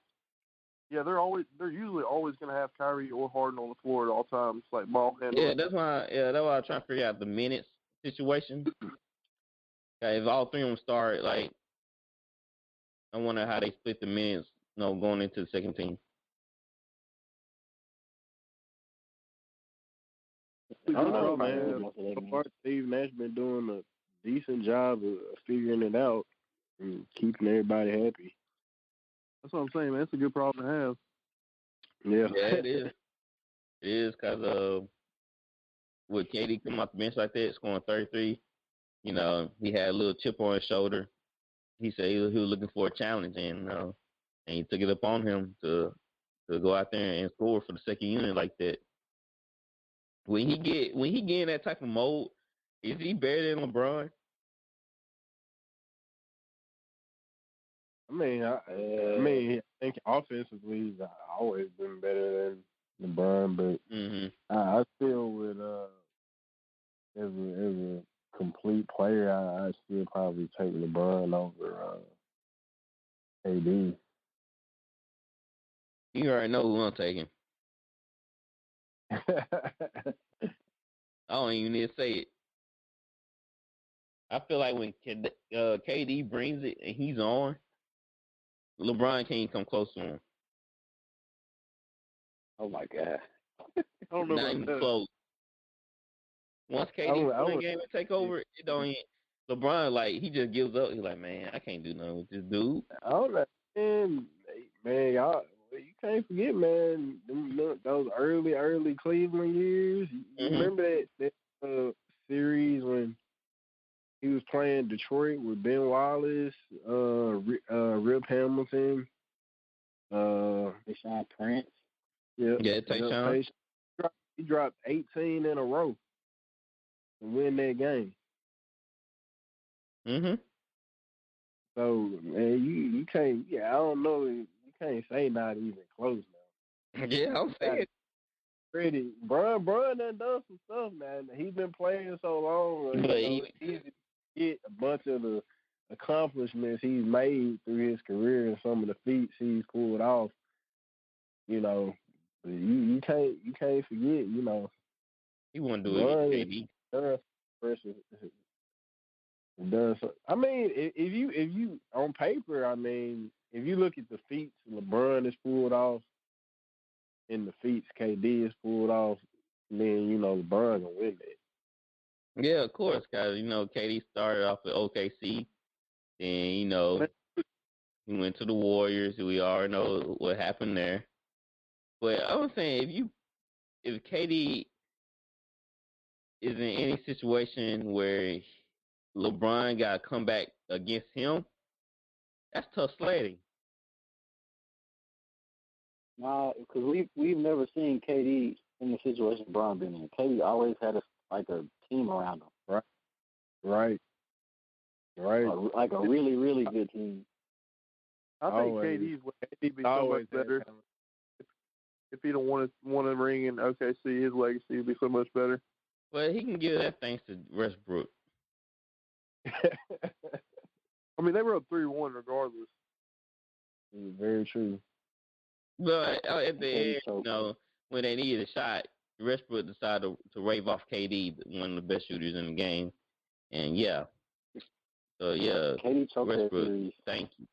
they're usually always going to have Kyrie or Harden on the floor at all times, like ball handlers. Yeah, that's why I'm trying to figure out the minutes situation. Okay, if all three of them start, like I wonder how they split the minutes, going into the second team. I don't know, Probably man. most of their So games. far, Steve Nash been doing a decent job of figuring it out and keeping everybody happy. That's what I'm saying, man. It's a good problem to have. Yeah, Yeah, it is. It is because with KD come off the bench like that, scoring 33, he had a little chip on his shoulder. He said he was looking for a challenge, and he took it upon him to go out there and score for the second unit like that. When he get in that type of mode, is he better than LeBron? I think offensively he's always been better than LeBron, but Mm-hmm. I still would, as a complete player, I still probably take LeBron over AD. You already know who I'm taking. I don't even need to say it. I feel like when KD brings it and he's on, LeBron can't come close to him. Oh my God. I don't know Not about even that. close. Once I KD would- I win would- game and take over, it don't even, LeBron like he just gives up. He's like, man, I can't do nothing with this dude. I don't know, man, y'all. You can't forget, man, those early Cleveland years. You Mhm. remember that series when he was playing Detroit with Ben Wallace, Rip Hamilton, Deshaun Prince. yeah, Tayshaun. He dropped 18 in a row to win that game. Mhm. So, man, you can't. Yeah, I don't know. You can't say not even close now. Yeah, I'm saying. Pretty, Bron done some stuff, man. He's been playing so long. But It's easy to get a bunch of the accomplishments he's made through his career and some of the feats he's pulled off. But you can't forget. he wouldn't do Bron it. KD. done versus done. I mean, if you on paper, I mean, if you look at the feats LeBron has pulled off and the feats KD has pulled off, then LeBron gonna win that. Yeah, of course, guys. KD started off at OKC, and he went to the Warriors. We already know what happened there. But I was saying, if KD is in any situation where LeBron got to come back against him, that's tough sledding. No, because we've never seen KD in the situation Bron been in. KD always had a team around him. Right. Like a really, really good team. I think KD'd be so much better if he don't want to ring in OKC. His legacy would be so much better. But he can give that thanks to Westbrook. I mean, they were up 3-1 regardless. Very true. But at the KD end, when they needed a shot, Westbrook decided to rave off KD, one of the best shooters in the game. And yeah. So yeah, KD choked that Westbrook, series. thank you.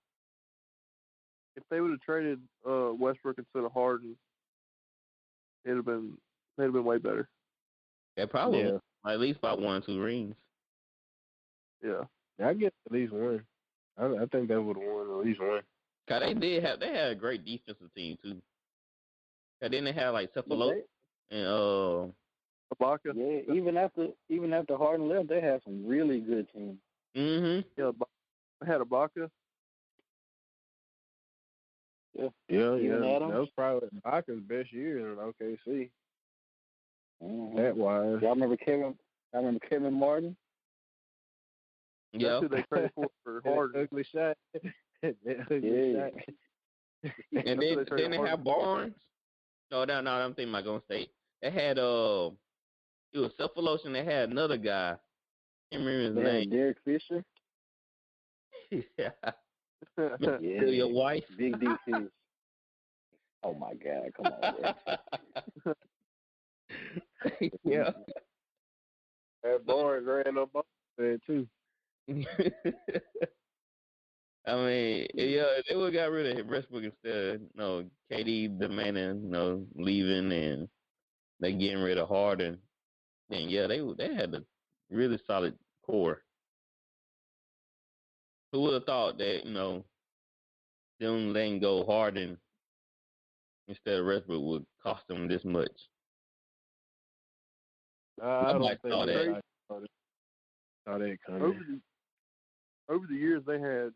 If they would have traded Westbrook instead of Harden, they'd have been way better. They probably won at least about 1 or 2 rings. Yeah. I guess at least one. I think they would have won at least one. Cause they had a great defensive team too. Cause then they had like Cephalot and Ibaka. Yeah, even after Harden left, they had some really good teams. Mhm. Yeah, they had Ibaka. Yeah. Yeah. Even That Adams. was probably Ibaka's best year in OKC. That wise. Y'all remember Kevin? I remember Kevin Martin. Yeah. That's who they traded for Harden. Ugly shot. That ugly shot. And then they have Barnes. No, I'm thinking about Golden State. They had it was Cephaloshin. They had another guy. I can't remember his They name. had Derek Fisher. Yeah. Yeah. Your wife. Big D Fish. Oh my God! Come on, bro. Yeah. That Barnes ran up on there too. I mean, yeah, they would got rid of Westbrook instead. KD demanding, leaving, and they getting rid of Harden. And yeah, they had a really solid core. Who would have thought that them letting go Harden instead of Westbrook would cost them this much? I don't think saw that. Saw that coming. Over the years, they had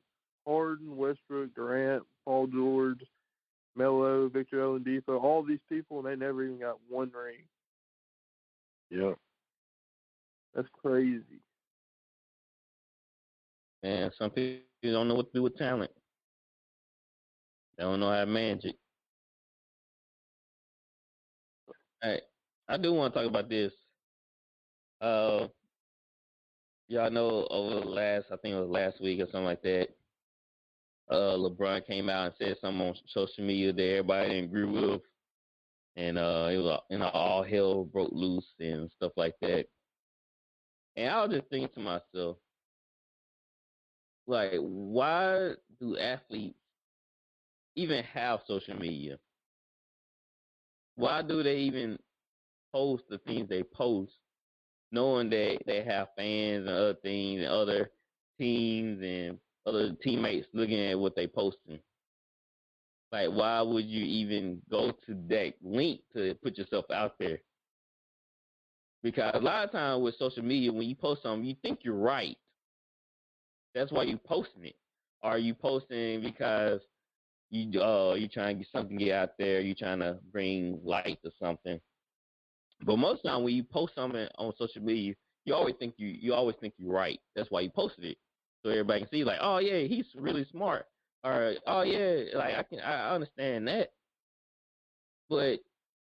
Harden, Westbrook, Durant, Paul George, Melo, Victor Oladipo, all these people, and they never even got one ring. Yep. That's crazy. Man, some people don't know what to do with talent. They don't know how to manage it. Hey, I do want to talk about this. Y'all know over the I think it was last week or something like that, LeBron came out and said something on social media that everybody didn't agree with. And it was all hell broke loose and stuff like that. And I was just thinking to myself, like, why do athletes even have social media? Why do they even post the things they post, knowing that they have fans and other things and other teams and other teammates looking at what they posting? Like, why would you even go to that link to put yourself out there? Because a lot of times with social media, when you post something, you think you're right. That's why you're posting it. Or are you posting because you trying to get something get out there, you trying to bring light to something. But most of the time when you post something on social media, you always think you're right. That's why you posted it. So everybody can see, like, oh yeah, he's really smart. Or oh yeah, like I understand that. But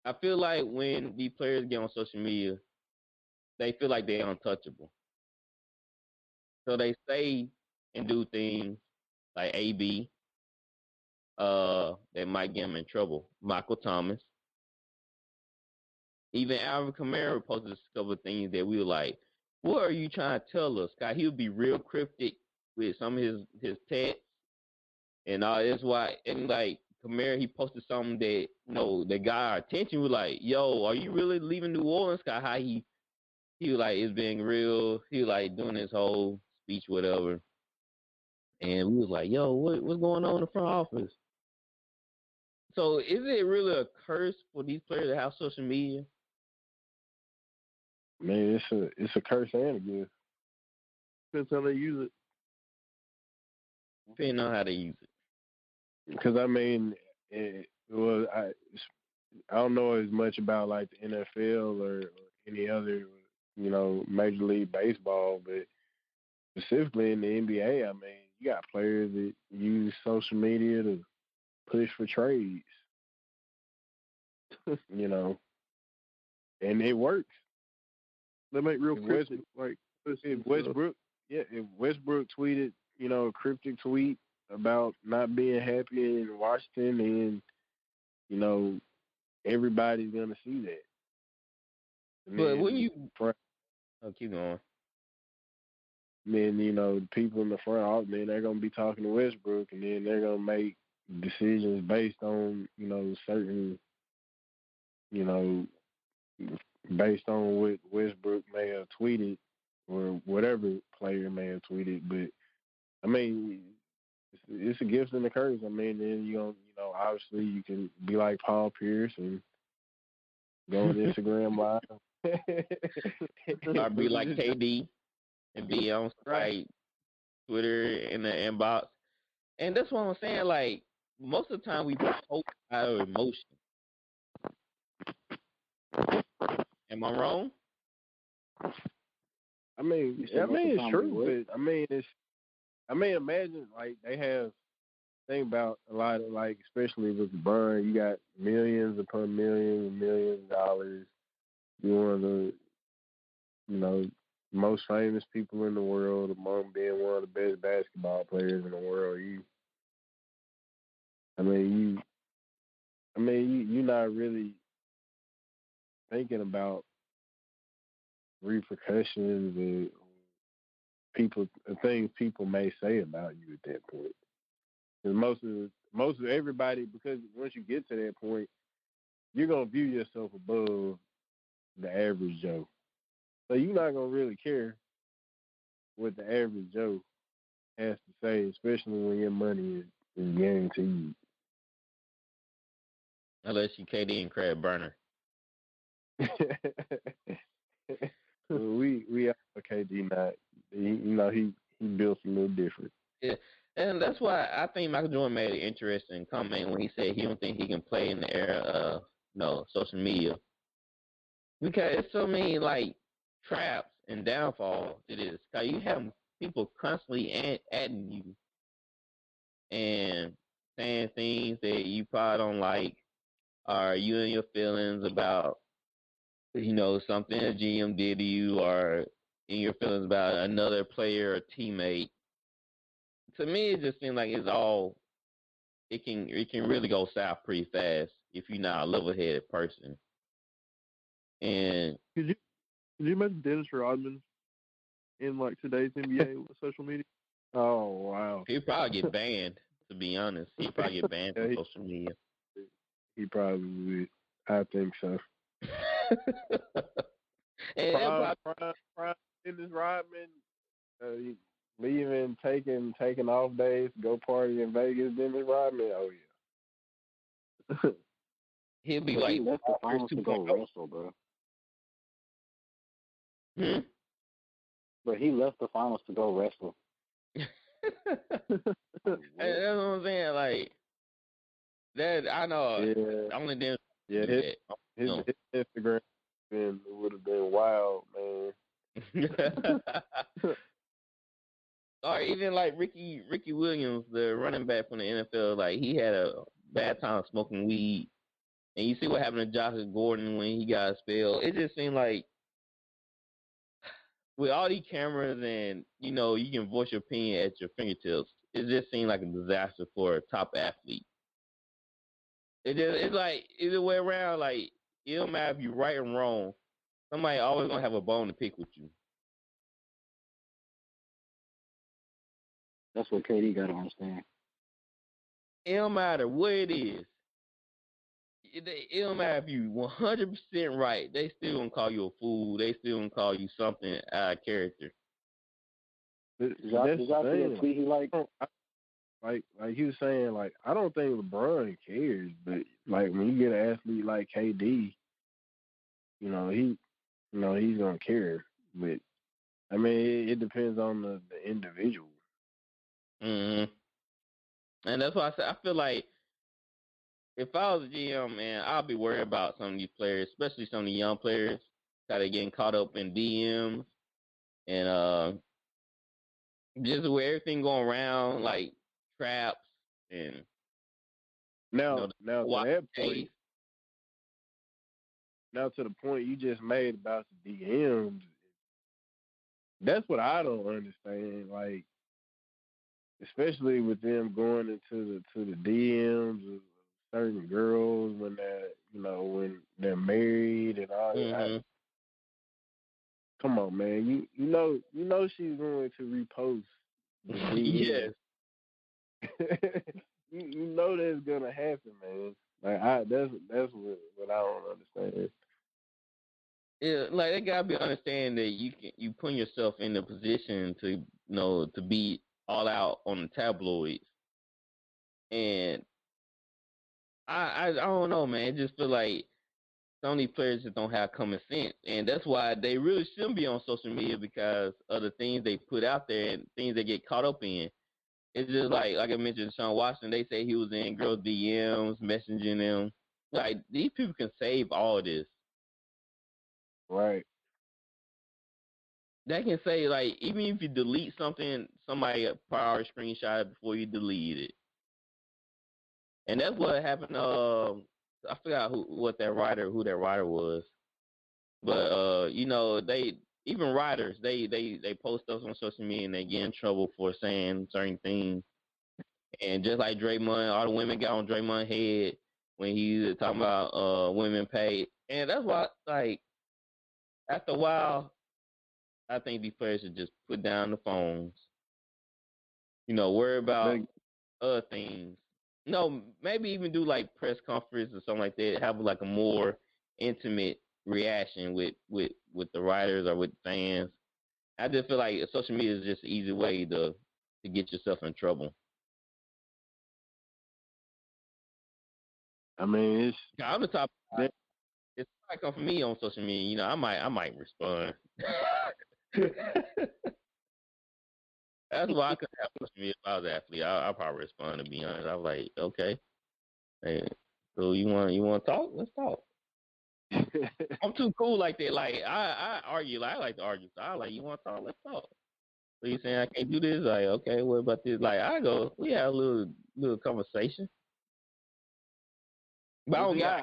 I feel like when these players get on social media, they feel like they're untouchable. So they say and do things like AB, that might get him in trouble. Michael Thomas. Even Alvin Kamara posted a couple of things that we were like, what are you trying to tell us? God, he would be real cryptic with some of his texts and all. That's why, and like Kamara, he posted something that that got our attention. We're like, yo, are you really leaving New Orleans? God, how he was like, it's being real. He was like doing his whole speech, whatever. And we was like, yo, what's going on in the front office? So is it really a curse for these players to have social media? Man, it's a curse and a gift. Depends how they use it. Depending on how they use it. Because I mean, I don't know as much about like the NFL or any other Major League Baseball, but specifically in the NBA, I mean, you got players that use social media to push for trades. And it works. They make real cryptic, if Westbrook tweeted, a cryptic tweet about not being happy in Washington, and everybody's gonna see that. But when you keep going. Then the people in the front office, man, they're gonna be talking to Westbrook, and then they're gonna make decisions based on certain based on what Westbrook may have tweeted or whatever player may have tweeted. But I mean, it's a gift and a curse. I mean, then obviously you can be like Paul Pierce and go on Instagram Live. Or be like KD and be on Twitter in the inbox. And that's what I'm saying. Like, most of the time we post out of emotion. Am I wrong? I mean, it's true, but imagine like they have. Think about a lot of like, especially with LeBron, you got millions upon millions and millions of dollars. You're one of the, most famous people in the world, among being one of the best basketball players in the world. You're not really thinking about repercussions and things people may say about you at that point. Because most of everybody, because once you get to that point, you're gonna view yourself above the average Joe. So you're not gonna really care what the average Joe has to say, especially when your money is guaranteed. Unless you KD and Craig Burner. we are KD not. He built a little different. Yeah. And that's why I think Michael Jordan made an interesting comment when he said he don't think he can play in the era of social media. Because it's so many like traps and downfalls it is. Cause you have people constantly adding you and saying things that you probably don't like, or you and your feelings about something a GM did to you, or in your feelings about another player or teammate. To me, it just seems like it can really go south pretty fast if you're not a level-headed person. And could you imagine Dennis Rodman in like today's NBA with social media? Oh wow, he'd probably get banned. To be honest, he'd probably get banned from social media. He probably would. I think so. And prime Dennis Rodman, leaving, taking off days, go party in Vegas. Dennis Rodman, oh yeah. He'll be but like, he left the finals to go wrestle, bro. But he left the finals to go wrestle. That's what I'm saying. Like that, I know. Yeah. Only them. Yeah, his Instagram would have been wild, man. Or even like Ricky Williams, the running back from the NFL, like he had a bad time smoking weed, and you see what happened to Josh Gordon when he got expelled. It just seemed like with all these cameras and you can voice your opinion at your fingertips, it just seemed like a disaster for a top athlete. It's like either way around. Like it don't matter if you're right or wrong. Somebody always gonna have a bone to pick with you. That's what KD got to understand. It don't matter what it is. It don't matter if you 100% right. They still gonna call you a fool. They still gonna call you something out of character. Did y'all see a tweet he liked? Like he was saying, like, I don't think LeBron cares, but like when you get an athlete like KD, he's gonna care. But I mean, it depends on the individual. Mm-hmm. And that's why I said I feel like if I was a GM, man, I'll be worried about some of these players, especially some of the young players, how they getting caught up in DMs and just with everything going around, like traps and now to that point. Now to the point you just made about the DMs, that's what I don't understand. Like, especially with them going into the DMs of certain girls when they're married and all that. Come on, man. You know she's going to repost the DM. Yes. you know that's gonna happen, man. Like that's what I don't understand. Yeah, like they gotta be understanding that you put yourself in the position to to be all out on the tabloids, and I don't know, man. I just feel like some of these players just don't have common sense, and that's why they really shouldn't be on social media because of the things they put out there and things they get caught up in. It's just like I mentioned, Sean Watson. They say he was in girls' DMs, messaging them. Like these people can save all of this. Right. That can say like even if you delete something, somebody prior screenshot it before you delete it, and that's what happened. I forgot who that writer was, but they even writers they post stuff on social media and they get in trouble for saying certain things. And just like Draymond, all the women got on Draymond's head when he was talking about women pay, and that's why like after a while, I think these players should just put down the phones. Worry about other things. No, maybe even do like press conference or something like that. Have like a more intimate reaction with the writers or with fans. I just feel like social media is just an easy way to get yourself in trouble. I mean, it's I'm the top. that, If somebody come for me on social media, I might respond. That's why I could have social media if I was an athlete. I'll probably respond. To be honest, I was like, okay, hey, so you want to talk? Let's talk. I'm too cool like that. Like I argue. Like I like to argue. So I like you want to talk? Let's talk. So you saying I can't do this? Like okay, what about this? Like I go, we have a little conversation. But I don't got.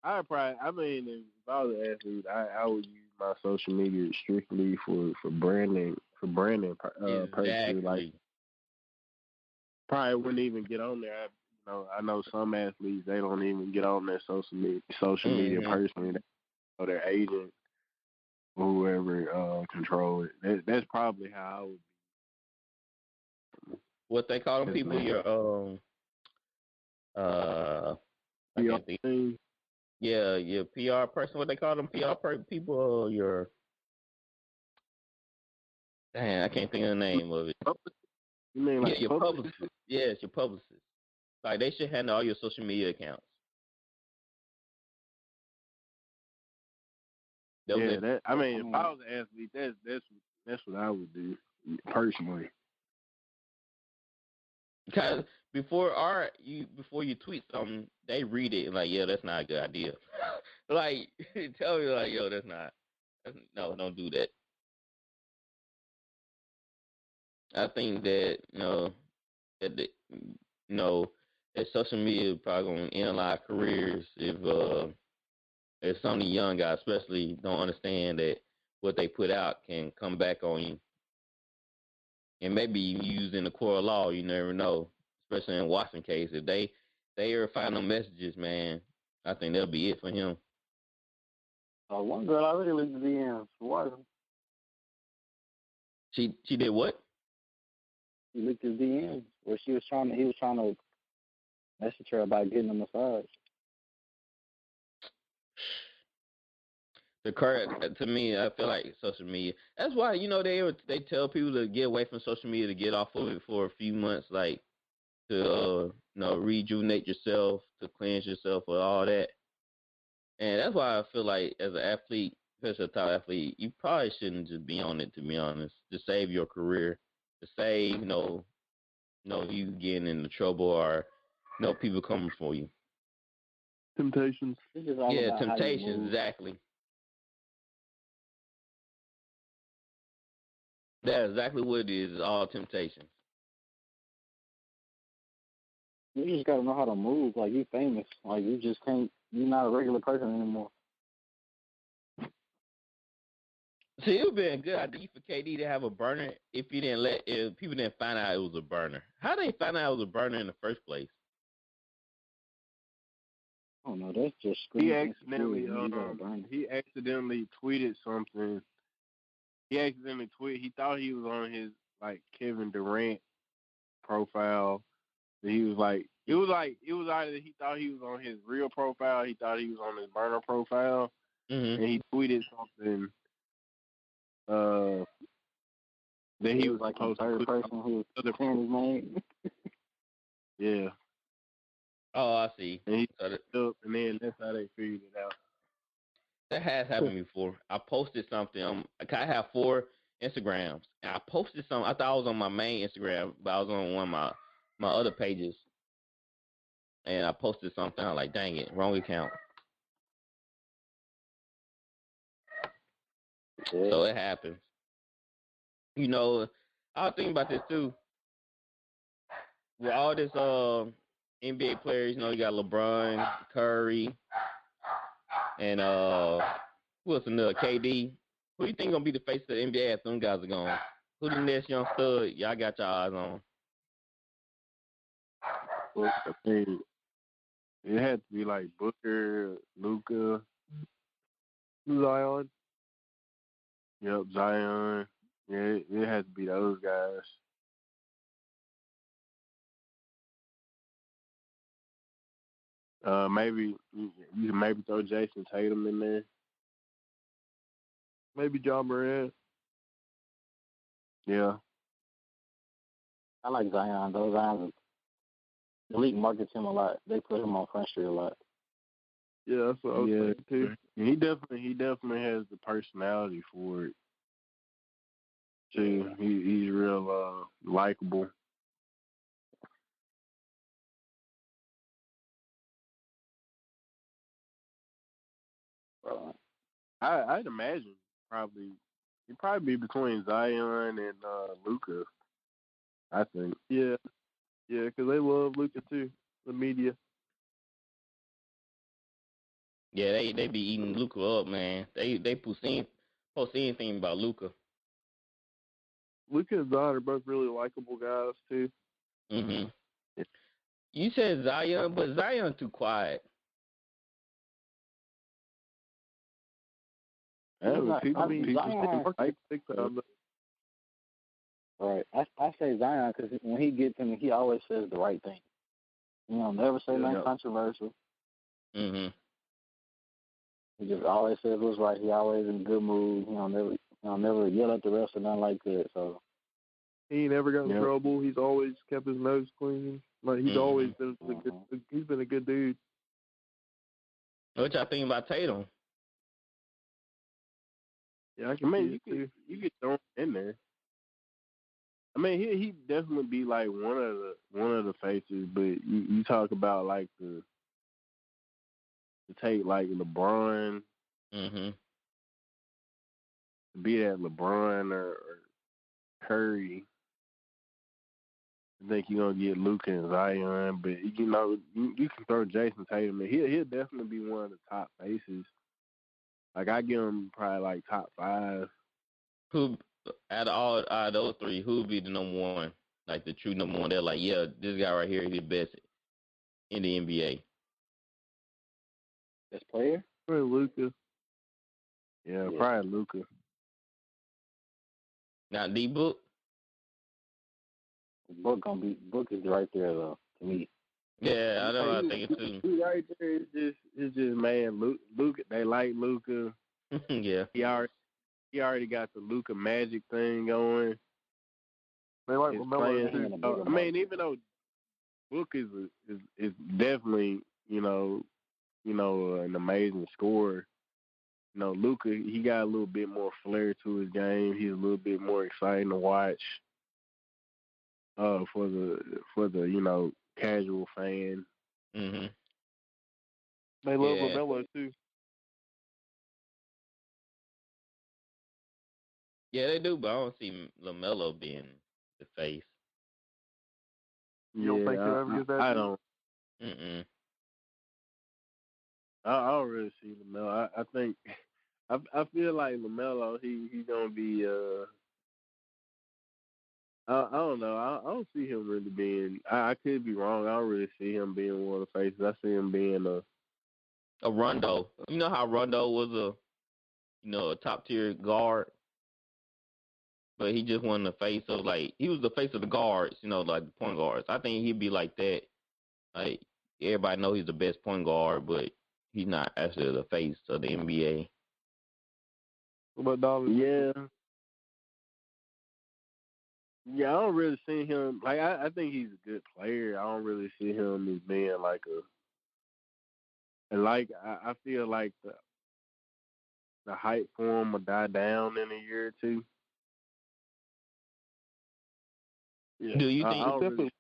I mean, if I was an athlete, I would use my social media strictly for branding, personally. Like, probably wouldn't even get on there. I know some athletes they don't even get on their social media personally. They know their agent or whoever control it. That's probably how I would be. What they call them people? Your I can't think. Yeah, your PR person. What they call them PR people? Your I can't think of the name of it. You mean like your publicist? Yes, your publicist. Like they should handle all your social media accounts. I mean, if I was an athlete, that's what I would do personally. Because before you tweet something, they read it and like, yeah, that's not a good idea. Like tell me like, yo, no, don't do that. I think that that social media is probably gonna end a lot of careers if some of the young guys especially don't understand that what they put out can come back on you. And maybe used in the court of law, you never know. Especially in Watson case. If they ever find no messages, man, I think that'll be it for him. One girl already leaked the DMs for Watson. She did what? He leaked his DMs where he was trying to message her about getting a massage. The current to me, I feel like social media. That's why they tell people to get away from social media, to get off of it for a few months, like to rejuvenate yourself, to cleanse yourself, and all that. And that's why I feel like as an athlete, especially a top athlete, you probably shouldn't just be on it. To be honest, to save your career, to save you getting into trouble or people coming for you. Temptations. Yeah, temptations, exactly. That's exactly what it is. It's all temptations. You just gotta know how to move. Like you famous. Like you just can't. You're not a regular person anymore. See, it would be a good idea for KD to have a burner if people didn't find out it was a burner. How they find out it was a burner in the first place? Oh no, that's just he accidentally tweeted something. He thought he was on his Kevin Durant profile. He was like it was either he thought he was on his real profile, he thought he was on his burner profile, and he tweeted something that he was like supposed a third to person who was saying his name. Yeah. Oh, I see. And he up, and then that's how they figured it out. That has happened before. I posted something. I have 4 Instagrams, and I posted something. I thought I was on my main Instagram, but I was on one of my other pages, and I posted something. I was like, dang it, wrong account. Yeah. So it happens. You know, I was thinking about this too. With all this NBA players, you know, you got LeBron, Curry, and who else another KD. Who you think gonna be the face of the NBA if them guys are gone? Who the next young stud y'all got your eyes on? Well, I think it had to be like Booker, Luca. Zion. Yep, Zion. Yeah, it has to be those guys. Maybe you can maybe throw Jason Tatum in there. Maybe John Morant. Yeah. I like Zion. Those Zion, the league markets him a lot. They put him on Front Street a lot. Yeah, that's what I was thinking too. He definitely has the personality for it. Too. He's real likable. I'd imagine it'd probably be between Zion and Luca. I think. Yeah, because they love Luka too. The media. Yeah, they be eating Luca up, man. They post anything about Luca. Luka and Zion are both really likable guys too. Mhm. You said Zion, but Zion too quiet. Right. I say Zion because when he gets in, he always says the right thing. You know, never say nothing controversial. Mhm. He just always says what's right. He always in a good mood. Never yell at the rest or nothing like that. So he ain't never got in trouble. He's always kept his nose clean. Like he's always been he's been a good dude. What y'all think about Tatum? Yeah, I mean, you could throw him in there. I mean, he definitely be like one of the faces, but you talk about like to take like LeBron, be that LeBron or Curry. I think you're gonna get Luka and Zion, but you know you can throw Jason Tatum in. He'll definitely be one of the top faces. Like I give him probably like top 5. Who out of those three, who would be the number one? Like the true number one? They're like, yeah, this guy right here, he's the best in the NBA. Best player? Probably Luka. Yeah, probably Luka. Now D-Book? Book is right there though to me. Yeah, I know. I think it too. He right there is just man. Luka, they like Luka. Yeah. He already got the Luka magic thing going. They like LaMelo too. I mean, even though Book is definitely an amazing scorer. You know, Luka, he got a little bit more flair to his game. He's a little bit more exciting to watch. For the casual fan. Mhm. They love LaMelo too. Yeah, they do, but I don't see LaMelo being the face. You don't think he'll ever get that? I don't. Mm-mm. I don't really see LaMelo. I think I feel like LaMelo. He's gonna be. I don't know. I don't see him really being. I could be wrong. I don't really see him being one of the faces. I see him being a Rondo. You know how Rondo was a top tier guard, but he just wasn't the face of he was the face of the guards. Like the point guards. I think he'd be like that. Like everybody know he's the best point guard, but he's not actually the face of the NBA. What about Donovan? Yeah. Yeah, I don't really see him I think he's a good player. I don't really see him as being I feel like the hype for him will die down in a year or two. Yeah. Do you think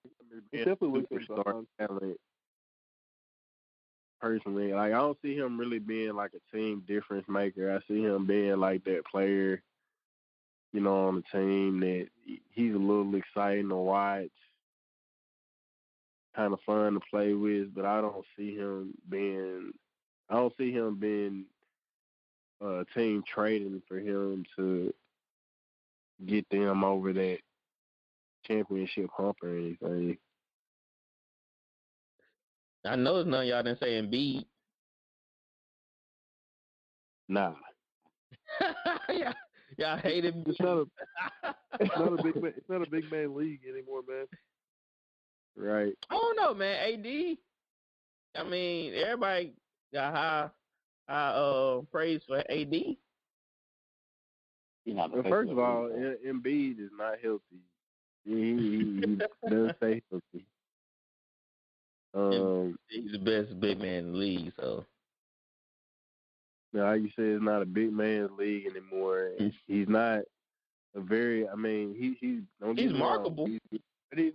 it's definitely superstar talent? personally. Like, I don't see him really being like a team difference maker. I see him being like that player, on the team that he's a little exciting to watch, kind of fun to play with, but I don't see him being a team trading for him to get them over that championship hump or anything. I know none of y'all didn't say Embiid. Nah. Y'all hate him. It's not a big man league anymore, man. Right. I don't know, man. AD. I mean, everybody got high praise for AD. Well, first of all, Embiid is not healthy. He doesn't stay healthy. He's the best big man in the league, so. Now, like you said, it's not a big man's league anymore. He's not a very. I mean, he's marketable, but he's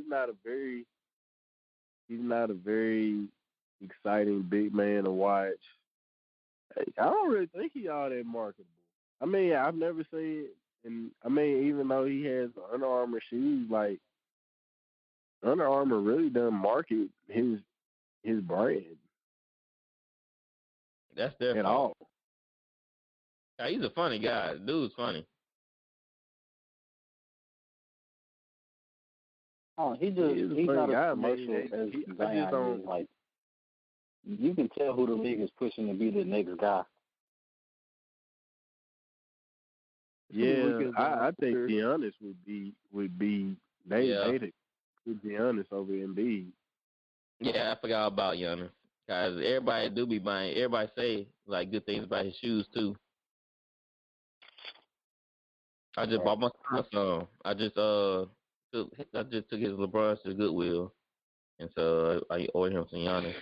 not a very exciting big man to watch. I don't really think he's all that marketable. I mean, I've never seen, and I mean, even though he has Under Armour shoes, like Under Armour really doesn't market his brand. That's their at fault. all. Yeah, he's a funny guy. Dude's funny. Oh, he's not a commercial as Zion is. Like, you can tell who the league is pushing to be the next guy. Yeah, I think Giannis would be they put Giannis over Embiid. Yeah, I forgot about Giannis. Cause everybody do be buying. Everybody say like good things about his shoes too. I just bought my son. I just took his LeBron to Goodwill, and so I ordered him some Giannis.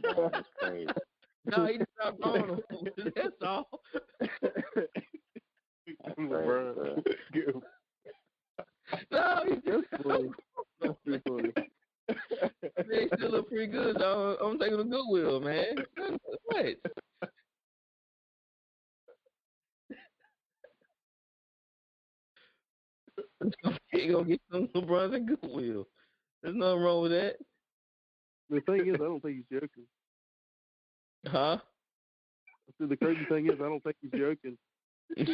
That's crazy. No, he just stopped growing them. That's all. LeBron. No, he just funny. That's pretty funny. they still look pretty good. So I'm taking a Goodwill, man. What? You gonna get some LeBrons and Goodwill. There's nothing wrong with that. The thing is, I don't think he's joking. Huh? The crazy thing is, I don't think he's joking. We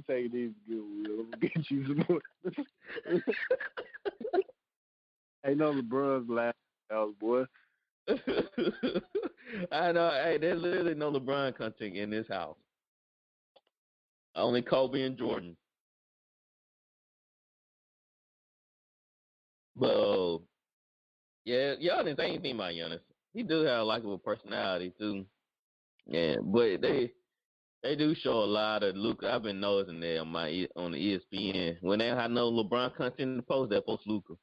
take these Goodwill. We'll get you some more. Ain't no LeBron's laughing out, boy. I know. Hey, there's literally no LeBron content in this house. Only Kobe and Jordan. But yeah, y'all didn't say anything about Giannis. He do have a likable personality too. Yeah, but they do show a lot of Luka. I've been noticing that on the ESPN. When they have no LeBron content in the post, they post Luka.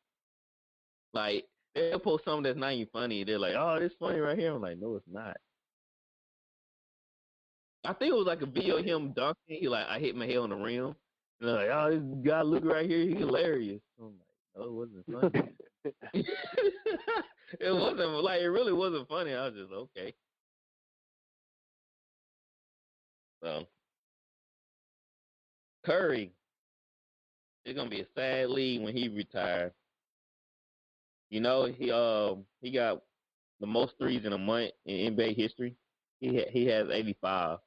Like they'll post something that's not even funny. They're like, "Oh, this funny right here." I'm like, "No, it's not." I think it was like a video of him dunking. He like, "I hit my head on the rim." And they're like, "Oh, this guy Luka right here, he's hilarious." I'm like, "No, it wasn't funny." It wasn't like it really wasn't funny. I was just okay. So Curry, it's gonna be a sad league when he retires. You know, he got the most threes in a month in NBA history. He has 85.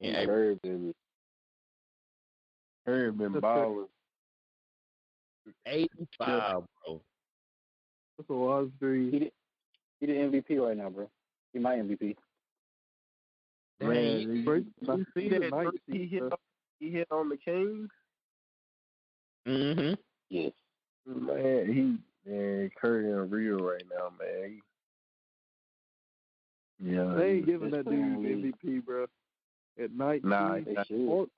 Curry been balling. 85, bro. That's a lot of threes. He the MVP right now, bro. He my MVP. Man, you see that he hit on the Kings? Mm-hmm. Yes. Man, Curry unreal right now, man. Yeah, They ain't giving that dude MVP, bro. At night, they should.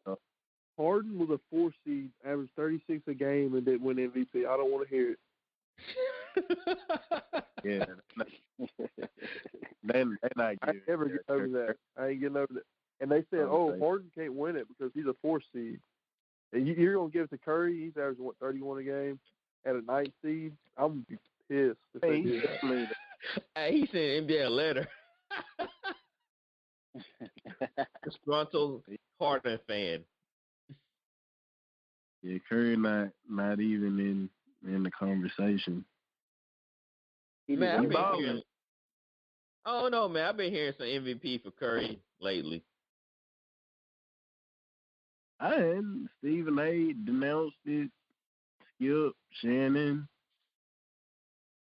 Harden was a 4 seed, averaged 36 a game, and didn't win MVP. I don't want to hear it. Yeah, they not. I never get over that. I ain't getting over that. And they said, "Oh, Harden can't win it because he's a 4 seed." And you're gonna give it to Curry. He's averaging 31 a game at a 9th seed. I'm gonna be pissed if they do that. Hey, he sent NBA a letter. Disgruntled Harden fan. Yeah, Curry not even in the conversation. Man, I've been hearing. Oh no, man! I've been hearing some MVP for Curry lately. And Stephen A. denounced it. Skip, Shannon,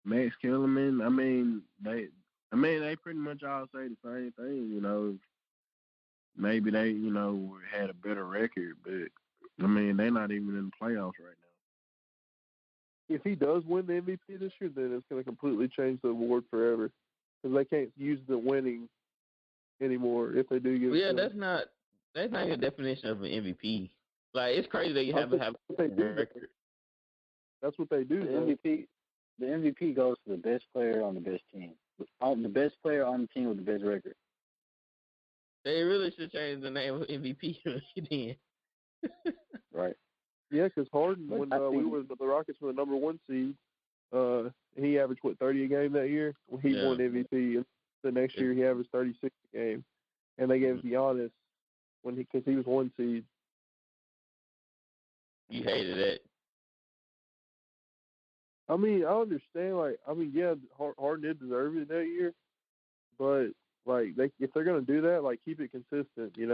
Max Kellerman. I mean, they pretty much all say the same thing. You know, maybe they, had a better record, but I mean, they're not even in the playoffs right now. If he does win the MVP this year, then it's going to completely change the award forever because they can't use the winning anymore if they do get. Yeah, that's not the definition of an MVP. Like, it's crazy that you have to have a record. That's what they do. The MVP goes to the best player on the best team. The best player on the team with the best record. They really should change the name of MVP then. Right. Yeah, because Harden, when we were the Rockets were the number 1 seed, he averaged 30 a game that year. When he won MVP, and the next year he averaged 36 a game, and they gave it to Giannis because he was 1 seed. You hated it. I mean, I understand. Yeah, Harden did deserve it that year, but if they're gonna do that, keep it consistent, You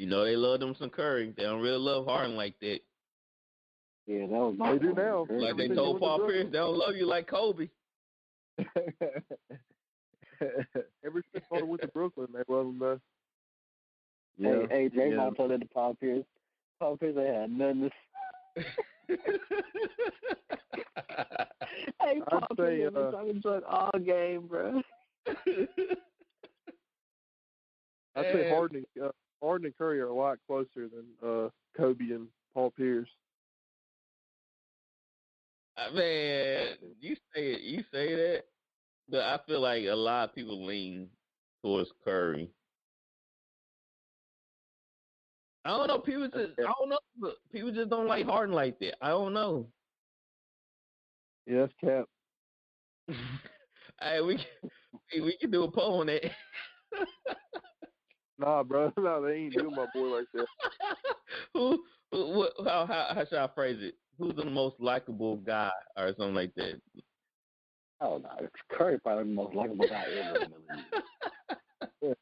know they love them some Curry. They don't really love Harden like that. Yeah, that was my they do now. Like they told Paul Pierce, they don't love you like Kobe. Ever since Harden went to Brooklyn, they love him though. Yeah. Hey, Draymond told it to Paul Pierce. Paul Pierce ain't had nothing to Hey, Paul Pierce been talking drunk all game, bro. I'd say Harden and Curry are a lot closer than Kobe and Paul Pierce. Man, you say that, but I feel like a lot of people lean towards Curry. I don't know. People just don't like Harden like that. I don't know. Yeah, that's cap. Hey, we can do a poll on that. Nah, bro. No, they ain't doing my boy like that. How should I phrase it? Who's the most likable guy or something like that? Oh, no. Curry probably the most likable guy ever in the league.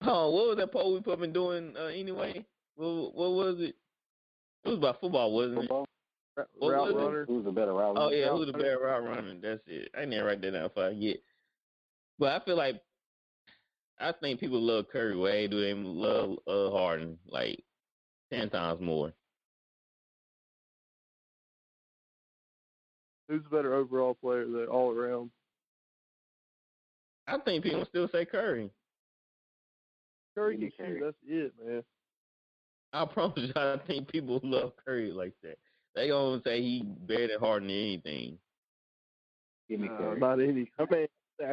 Oh, what was that poll we put been doing anyway? What was it? It was about football, wasn't it? Route runner. Who's the better route runner? Oh, yeah, who's the better route runner? That's it. I didn't write that down if I get. But I think people love Curry way do they love Harden, 10 times more. Who's the better overall player, all around? I think people still say Curry. Curry can shoot. That's it, man. I promise you, I think people love Curry like that. They gonna say he better than Harden than anything. Give me Curry. Not any. I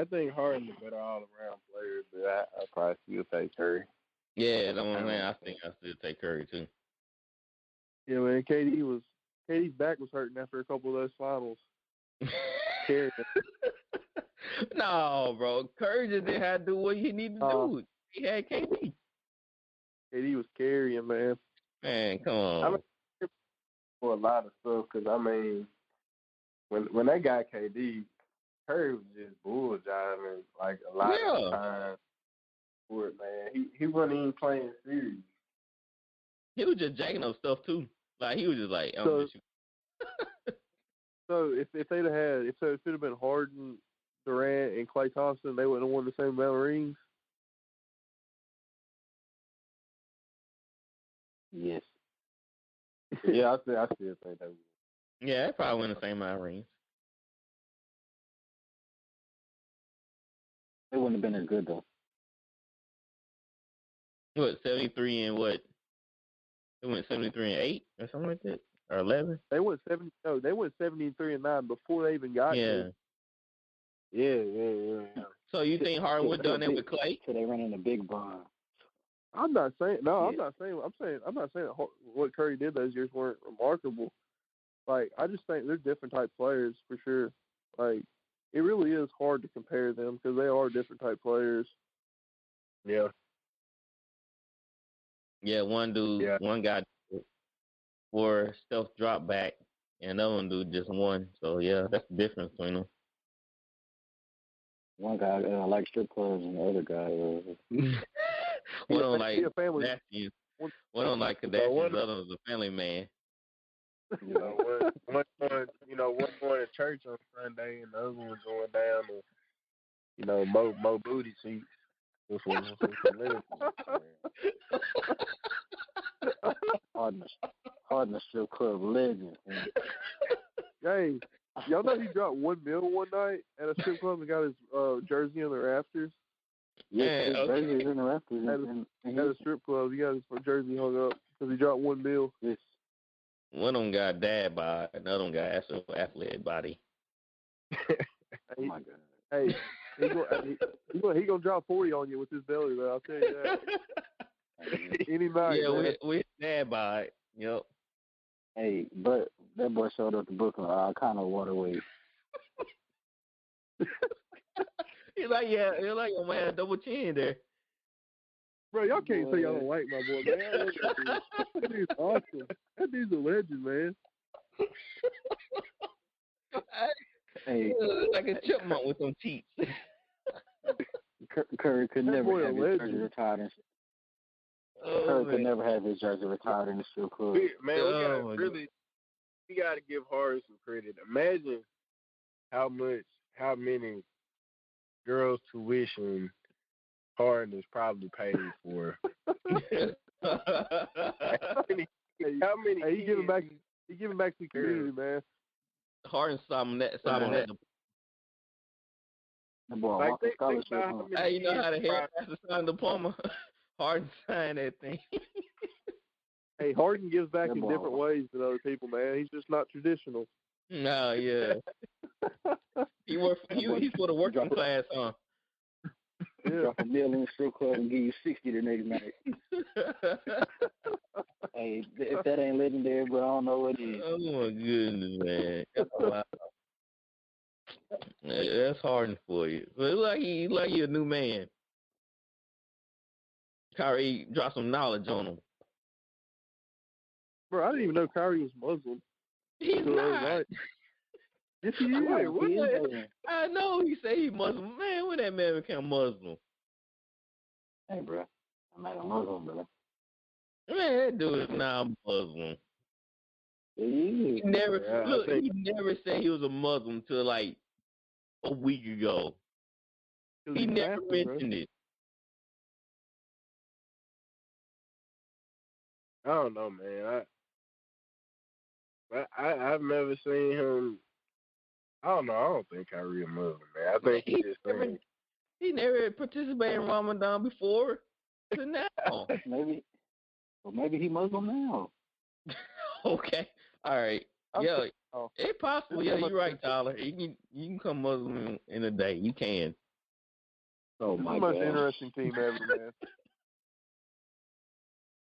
think Harden's a better all-around player, but I probably still take Curry. Yeah, that's what I'm saying. I think I still take Curry too. Yeah, man. KD's back was hurting after a couple of those finals. No, bro. Curry just didn't have to do what he needed to do. He had KD. KD was carrying, man. Man, come on. For a lot of stuff, because when they got KD, Curry was just bull jiving a lot of the time. For it, man, he wasn't even playing serious. He was just jacking up stuff too. He was just like, I'm So if they'd have had, if it would have been Harden, Durant, and Klay Thompson, they wouldn't have won the same amount of rings. Yes. Yeah, I still think they would. Yeah, they probably win the same amount of rings. It wouldn't have been as good though. What, 73 and what? They went 73 and 8 or something like that, or 11. They went 73 and 9 before they even got there. Yeah. So you think Harden would have done that with Klay? So they running a big barn. I'm not saying no. Yeah. I'm not saying that what Curry did those years weren't remarkable. Like I just think they're different type players for sure. Like it really is hard to compare them because they are different type players. Yeah. Yeah, one guy for stealth drop back, and another one dude just one. So yeah, that's the difference between them. One guy likes strip clubs, and the other guy. One don't He like a family. Kardashians. One don't like Kardashians. The other was a family man. You know, one going to church on Sunday, and the other one going down to, mo booty seats. Harden strip club legend. Hey, y'all know he dropped $1 million one night at a strip club and got his jersey in the rafters. Yeah, his jersey is in the rafters. At a strip club, he got his jersey hung up because he dropped $1 million. Yes. One of them got dad bod, another one got actual athlete body. Oh my God. Hey, he gonna drop 40 on you with his belly, though. I'll tell you that. Any night. Yeah, we dad bod. Yep. Hey, but that boy showed up to Brooklyn, kind of waterway. He's like, oh man, double chin there. Bro, y'all can't say y'all don't like my boy, man. That dude's awesome. That dude's a legend, man. Hey, like a chipmunk with them teeth. Curry could That never boy a have his jersey legend. retired. Curry could never have his jersey retired in the strip club. We got to give Harden some credit. Imagine how many girls' tuition Harden is probably paid for. how many? Hey, he giving back to the community, man. Harden something that. The boy, Like, think scholarship. about how many Hey, you know how the kids head pastor signed the diploma? Harden signed that thing. Hey, Harden gives back in different ways than other people, man. He's just not traditional. No, yeah. He's for the working class, huh? Yeah. Drop $1 million in the strip club and give you 60 the next night. Hey, if that ain't legendary, bro, I don't know what is. Oh my goodness, man. Wow. That's Harden for you. But like you a new man. Kyrie dropped some knowledge on him. Bro, I didn't even know Kyrie was Muslim. He's not. Right. Yes, he is. Wait, what? I know he say he's Muslim. Man, when that man became Muslim? Hey, bro, I'm not a Muslim, bro. Man, that dude is not Muslim. He never he never said he was a Muslim till like a week ago. He never mentioned it. I don't know, man. I've never seen him. I don't know. I don't think Kyrie a Muslim, man. I think he never participated in Ramadan before. So now, maybe he Muslim now. Okay, all right. Yeah, it's possible. Yeah, you're right, Tyler. You can come Muslim in a day. You can. Oh my God! The most interesting team ever, man.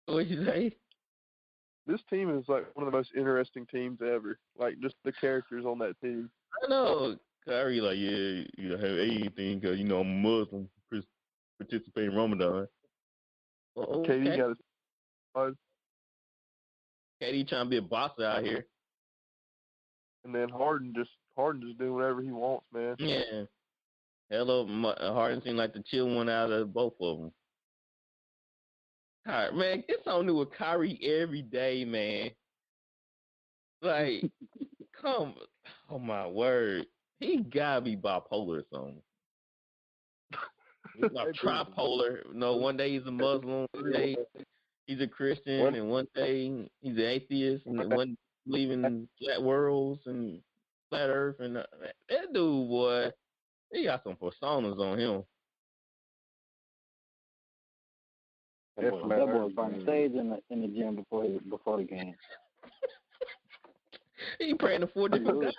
What you say? This team is like one of the most interesting teams ever. Like just the characters on that team. I know. Kyrie, like, yeah, you have anything because I'm Muslim. Participate in Ramadan. Well, okay. KD got his. KD trying to be a boss out here. And then Harden just doing whatever he wants, man. Yeah. Hello, Harden seemed like the chill one out of both of them. Kyrie, man, get something new with Kyrie every day, man. Like, oh my word. He gotta be bipolar or something. He's like tripolar. No, one day he's a Muslim, one day he's a Christian, and one day he's an atheist, and one believing flat worlds and flat earth. And that dude, boy, he got some personas on him. That boy was on the stage in the gym before the game. He praying to 4 different gods.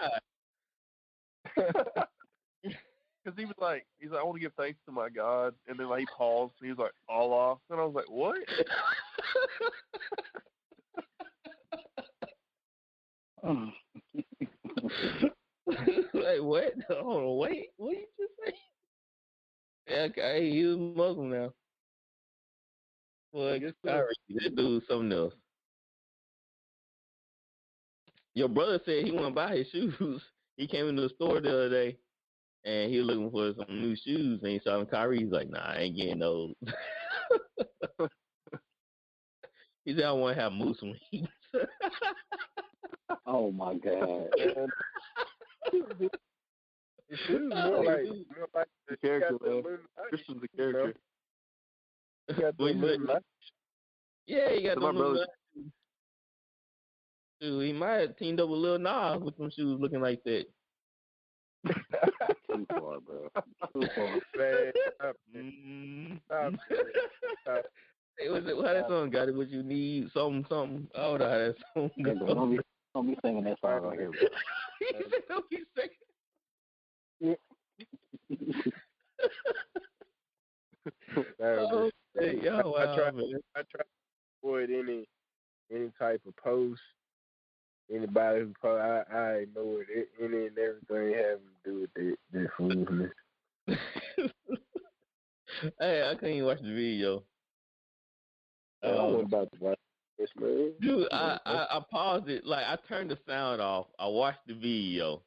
because he was like, I want to give thanks to my God, and then like he paused, and he was like, Allah, and I was like, what? Like what? Hold on, wait. What you just say? Yeah, okay, he was Muslim now. Well, Kyrie, that dude's something else. Your brother said he want to buy his shoes. He came into the store the other day, and he was looking for some new shoes, and he saw them Kyrie. He's like, nah, I ain't getting those. He said, I want to have moose wings. Oh my God. His shoes more like The character, man. Christian's the character. He got the Illuminati. Yeah, he got So them my brother. Dude, he might have teamed up with Lil Nas with them shoes looking like that. Too far, bro. Too far. Man, Stop. Hey, what's it? How that song got it? What you need? Something. I don't know how that song Yeah, goes. don't be singing that song right here, bro. He said, don't be singing. Oh, hey, yo, I try man. to avoid any type of post. Anybody who post, I ignore it. Any and everything having to do with that foolishness. Hey, I couldn't even watch the video. I wasn't about to watch this, man. Dude, I paused it. Like, I turned the sound off. I watched the video.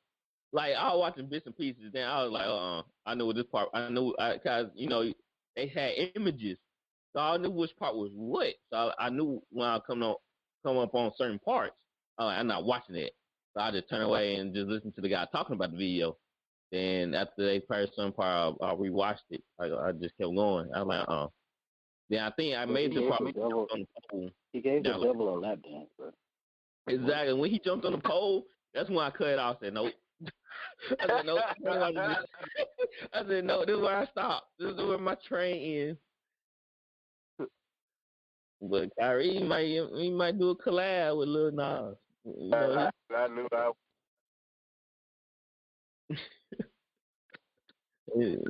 Like, I was watching bits and pieces. Then I was like, I know this part. I knew, because, they had images. So I knew which part was what. So I knew when I come up on certain parts, I'm not watching it. So I just turn away and just listen to the guy talking about the video. Then after they played some part, I rewatched it. I just kept going. I was like, Then I think I made the part when he jumped on the pole. He gave the devil a lap dance, bro. Exactly. When he jumped on the pole, that's when I cut it off. I said, nope. I said, nope. I said, no, this is where I stop. This is where my train ends. But Kyrie, he might do a collab with Lil Nas. I knew I.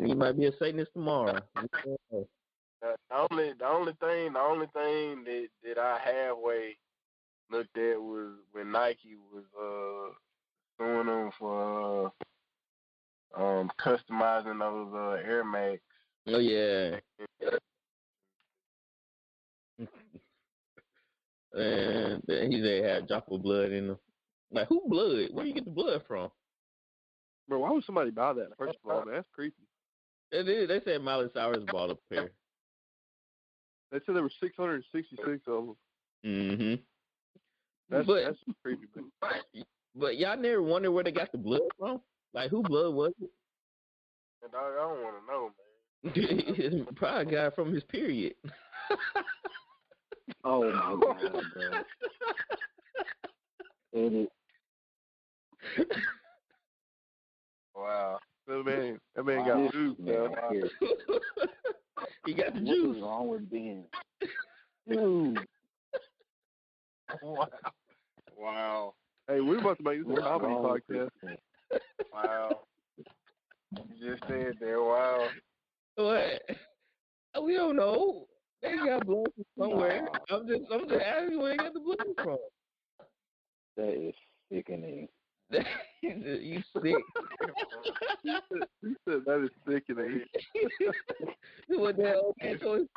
He might be a Satanist tomorrow. The only thing that I halfway looked at was when Nike was suing them for customizing those Air Max. Oh yeah. And he said had a drop of blood in him. Like, who blood? Where you get the blood from? Bro, why would somebody buy that? First of all, man, that's creepy. They said Miley Cyrus bought a pair. They said there were 666 of them. Mm-hmm. That's creepy, man. But y'all never wonder where they got the blood from? Like, who blood was it? And I don't want to know, man. It's probably got from his period. Oh my God, bro. Wow. That man got food, man. He got the What juice. is wrong with Ben? Dude. Wow. Hey, we're about to make this a comedy podcast. Wow. You just said that. Wow. What? We don't know. They got blood from somewhere. Nah. I'm just asking where they got the blood from. That is sickening. You sick. He said that is sickening. What the hell? Okay, so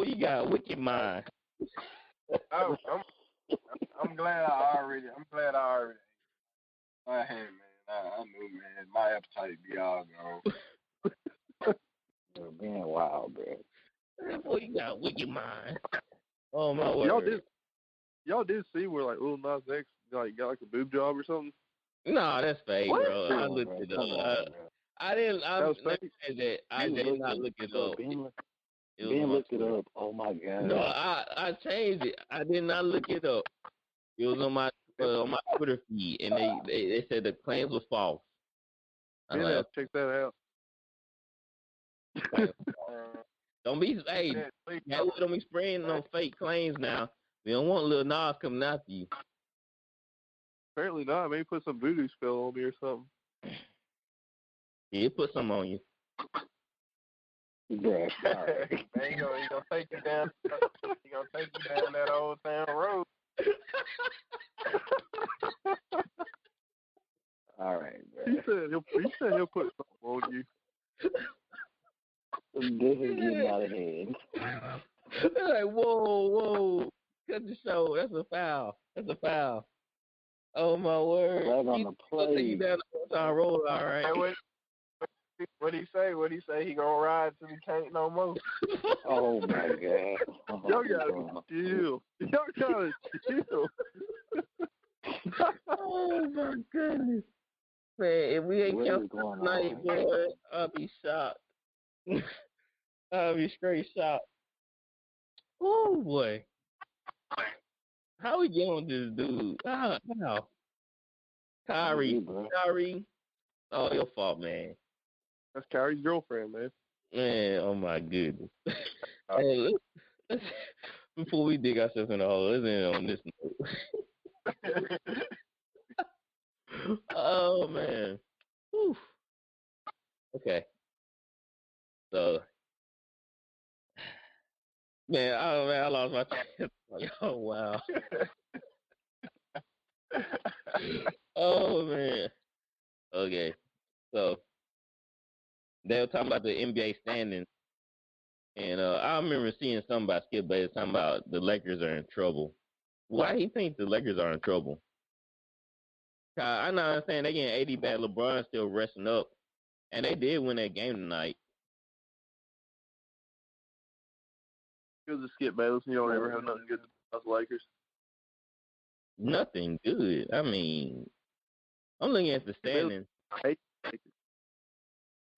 you got a wicked mind. I'm glad I already. Hey man, I knew, man. My appetite be all gone. You're being wild, bro. Boy, you got a wicked mind. Oh my word. Y'all did see where like Lil Nas X got a boob job or something? No, that's fake, What? bro. I looked it up. I didn't. I did not look it up. Ben looked it up. Oh my God. No, I changed it. I did not look it up. It was on my Twitter feed, and they said the claims was false. I'm Man, like, check that out. don't be don't be spraying on fake claims now. We don't want Lil Nas coming after you. Apparently not. Maybe put some voodoo spell on me or something. He'll put some on you. Bruh, all right. Man, he gonna take you down. He gonna take you down that old town road. All right, He bruh. said he'll put something on you. This is getting out of hand. They're like, whoa, cut the show. That's a foul. That's a foul. Oh my word! Flag on He's the gonna take you play. down the whole time road. All right. Hey, what he say? What he say? He gonna ride till he can't no more. Oh my god. Y'all gotta chill. Y'all gotta chill. Oh my goodness, man! If we ain't What kept is going tonight, on? boy, I'll be shocked. I'll be straight shocked. Oh boy, how we get on this dude? How? Kyrie, Bro. oh, your fault, man. That's Kyrie's girlfriend, man. Man, oh my goodness. Hey, let's, before we dig ourselves in the hole, let's end on this note. Oh man. Whew. Okay. So, man, I lost my train. Oh wow. Oh man. Okay. So they were talking about the NBA standings, and I remember seeing something about Skip Bayless talking about the Lakers are in trouble. Why he think the Lakers are in trouble? I not understand. They getting 80 back. LeBron still resting up, and they did win that game tonight. Because of Skip Bayless, and you don't ever have nothing good about the Lakers. Nothing good. I mean, I'm looking at the standings. I hate the Lakers.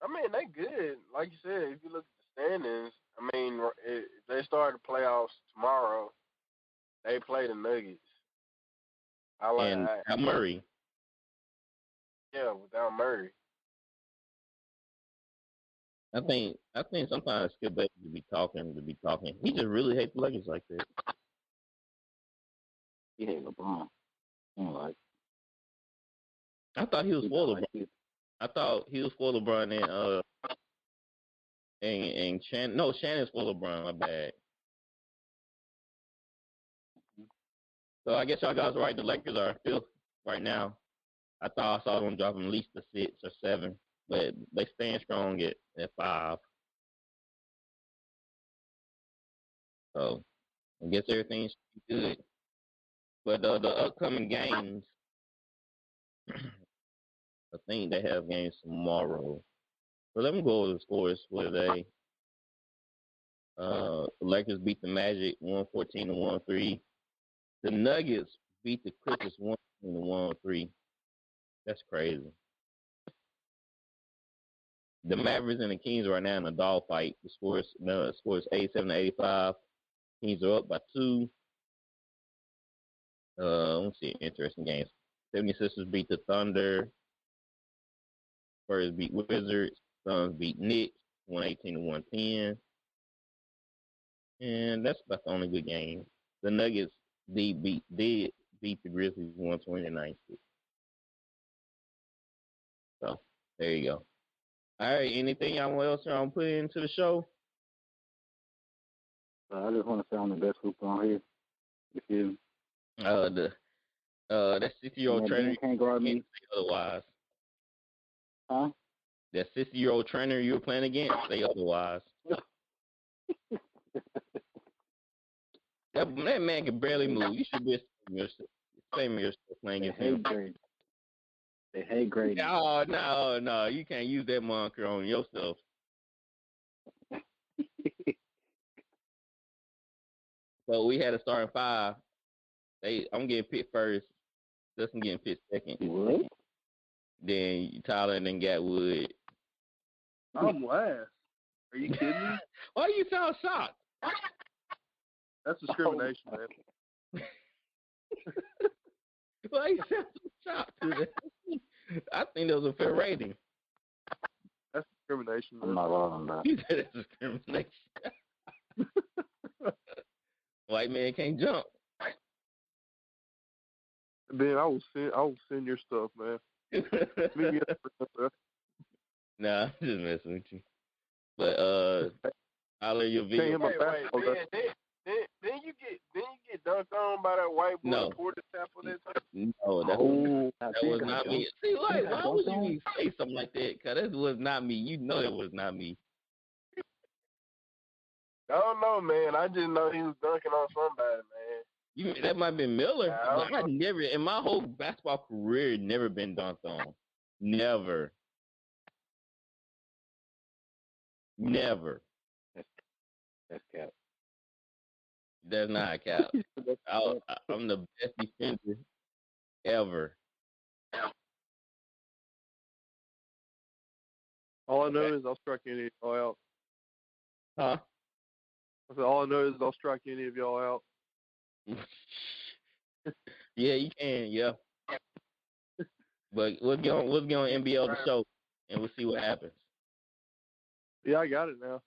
I mean, they good. Like you said, if you look at the standings, I mean, if they start the playoffs tomorrow, they play the Nuggets. And Murray. Yeah, without Murray. I think sometimes Skip Bayless to be talking. He just really hates the Lakers like that. He hate LeBron. Like, I thought he was for LeBron. like I thought he was for LeBron and Shannon. No, Shannon's for LeBron. My bad. So I guess y'all guys are right. The Lakers are fifth right now. I thought I saw them dropping at least to 6 or 7, but they stand strong at 5. So I guess everything should be good. But the upcoming games, I think they have games tomorrow. So let me go over the scores for today. The Lakers beat the Magic 114-103. The Nuggets beat the Clippers 113-103. That's crazy. The Mavericks and the Kings right now in a dogfight. The score is 87-85. Kings are up by 2. Let's see, interesting games. 76ers beat the Thunder. Spurs beat Wizards. Suns beat Knicks 118-110. And that's about the only good game. The Nuggets did beat the Grizzlies 120-96. So there you go. All right, anything y'all else y'all want to put into the show? I just want to say I'm the best hooper on here. You feel me? That 60-year-old trainer can't guard me. Otherwise. Huh? That 60-year-old trainer you were playing against, say otherwise. that man can barely move. You should be ashamed of yourself playing against him. They hate Grady. Oh, no. You can't use that moniker on yourself. So we had a starting 5. I'm getting picked first. Justin getting picked second. What? Then Tyler and then Gatwood. I'm last. Are you kidding me? Why you sound shocked? That's discrimination, man. Why you sound so shocked to that? I think that was a fair rating. That's discrimination, man. I'm not wrong on that. You said it's discrimination. White man can't jump. Ben, I will send your stuff, man. Meet me at the Nah, I'm just messing with you. But I'll let your Can't video. hit my Wait, basketball. man, then you get dunked on by that white boy No. Porter Temple that time? No, that was not me. See, like, got why dunked would you on? even say something like that? Because that was not me. You know that was not me. I don't know, man. I just know he was dunking on somebody, man. That might have been Miller. I don't But I never, in my whole basketball career, never been dunked on. Never. Never. That's cap. That's not a cap. I'm the best defender ever. All I know is I'll strike any of y'all out. Huh? I said, all I know is I'll strike any of y'all out. Yeah, you can, yeah. But we'll get on NBL the show, and we'll see what happens. Yeah, I got it now.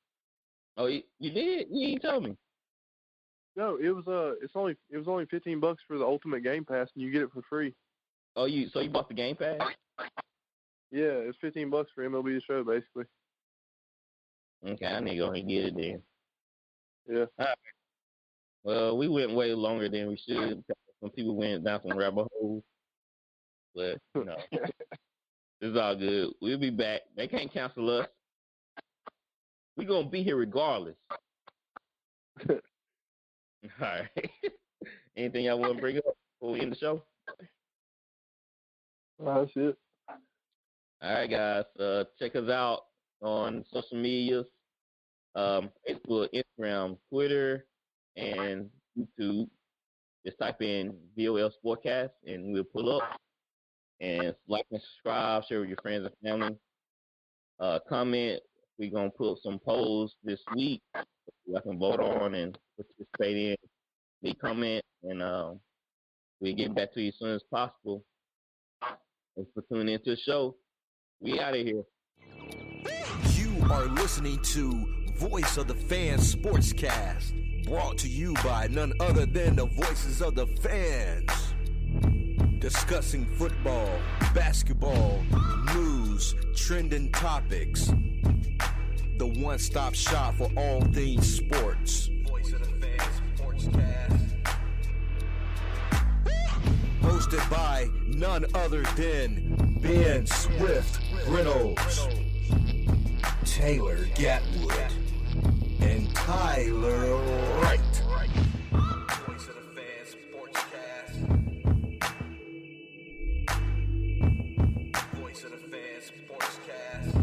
Oh, you did? You ain't told me. No, it was only $15 for the Ultimate Game Pass, and you get it for free. Oh, so you bought the Game Pass? Yeah, it's $15 for MLB The Show, basically. Okay, I need to go ahead and get it then. Yeah. All right. Well, we went way longer than we should. Some people went down some rabbit holes. But, it's all good. We'll be back. They can't cancel us. We're going to be here regardless. All right. Anything y'all want to bring up before we end the show? That's it. All right, guys. Check us out on social medias. Facebook, Instagram, Twitter, and YouTube. Just type in VOL Sportcast, and we'll pull up. And like and subscribe, share with your friends and family. Comment. We're going to put some polls this week so I can vote on and participate in. Leave comment, and we'll get back to you as soon as possible. Thanks for tuning into the show. We out of here. You are listening to Voice of the Fans Sportscast, brought to you by none other than the voices of the fans. Discussing football, basketball, news, trending topics. The one-stop shop for all things sports. Voice of the Fans Sportscast. Hosted by none other than Ben Swift Reynolds, Taylor Gatwood, and Tyler Wright. Voice of the Fans Sportscast. Voice of the Fans Sportscast.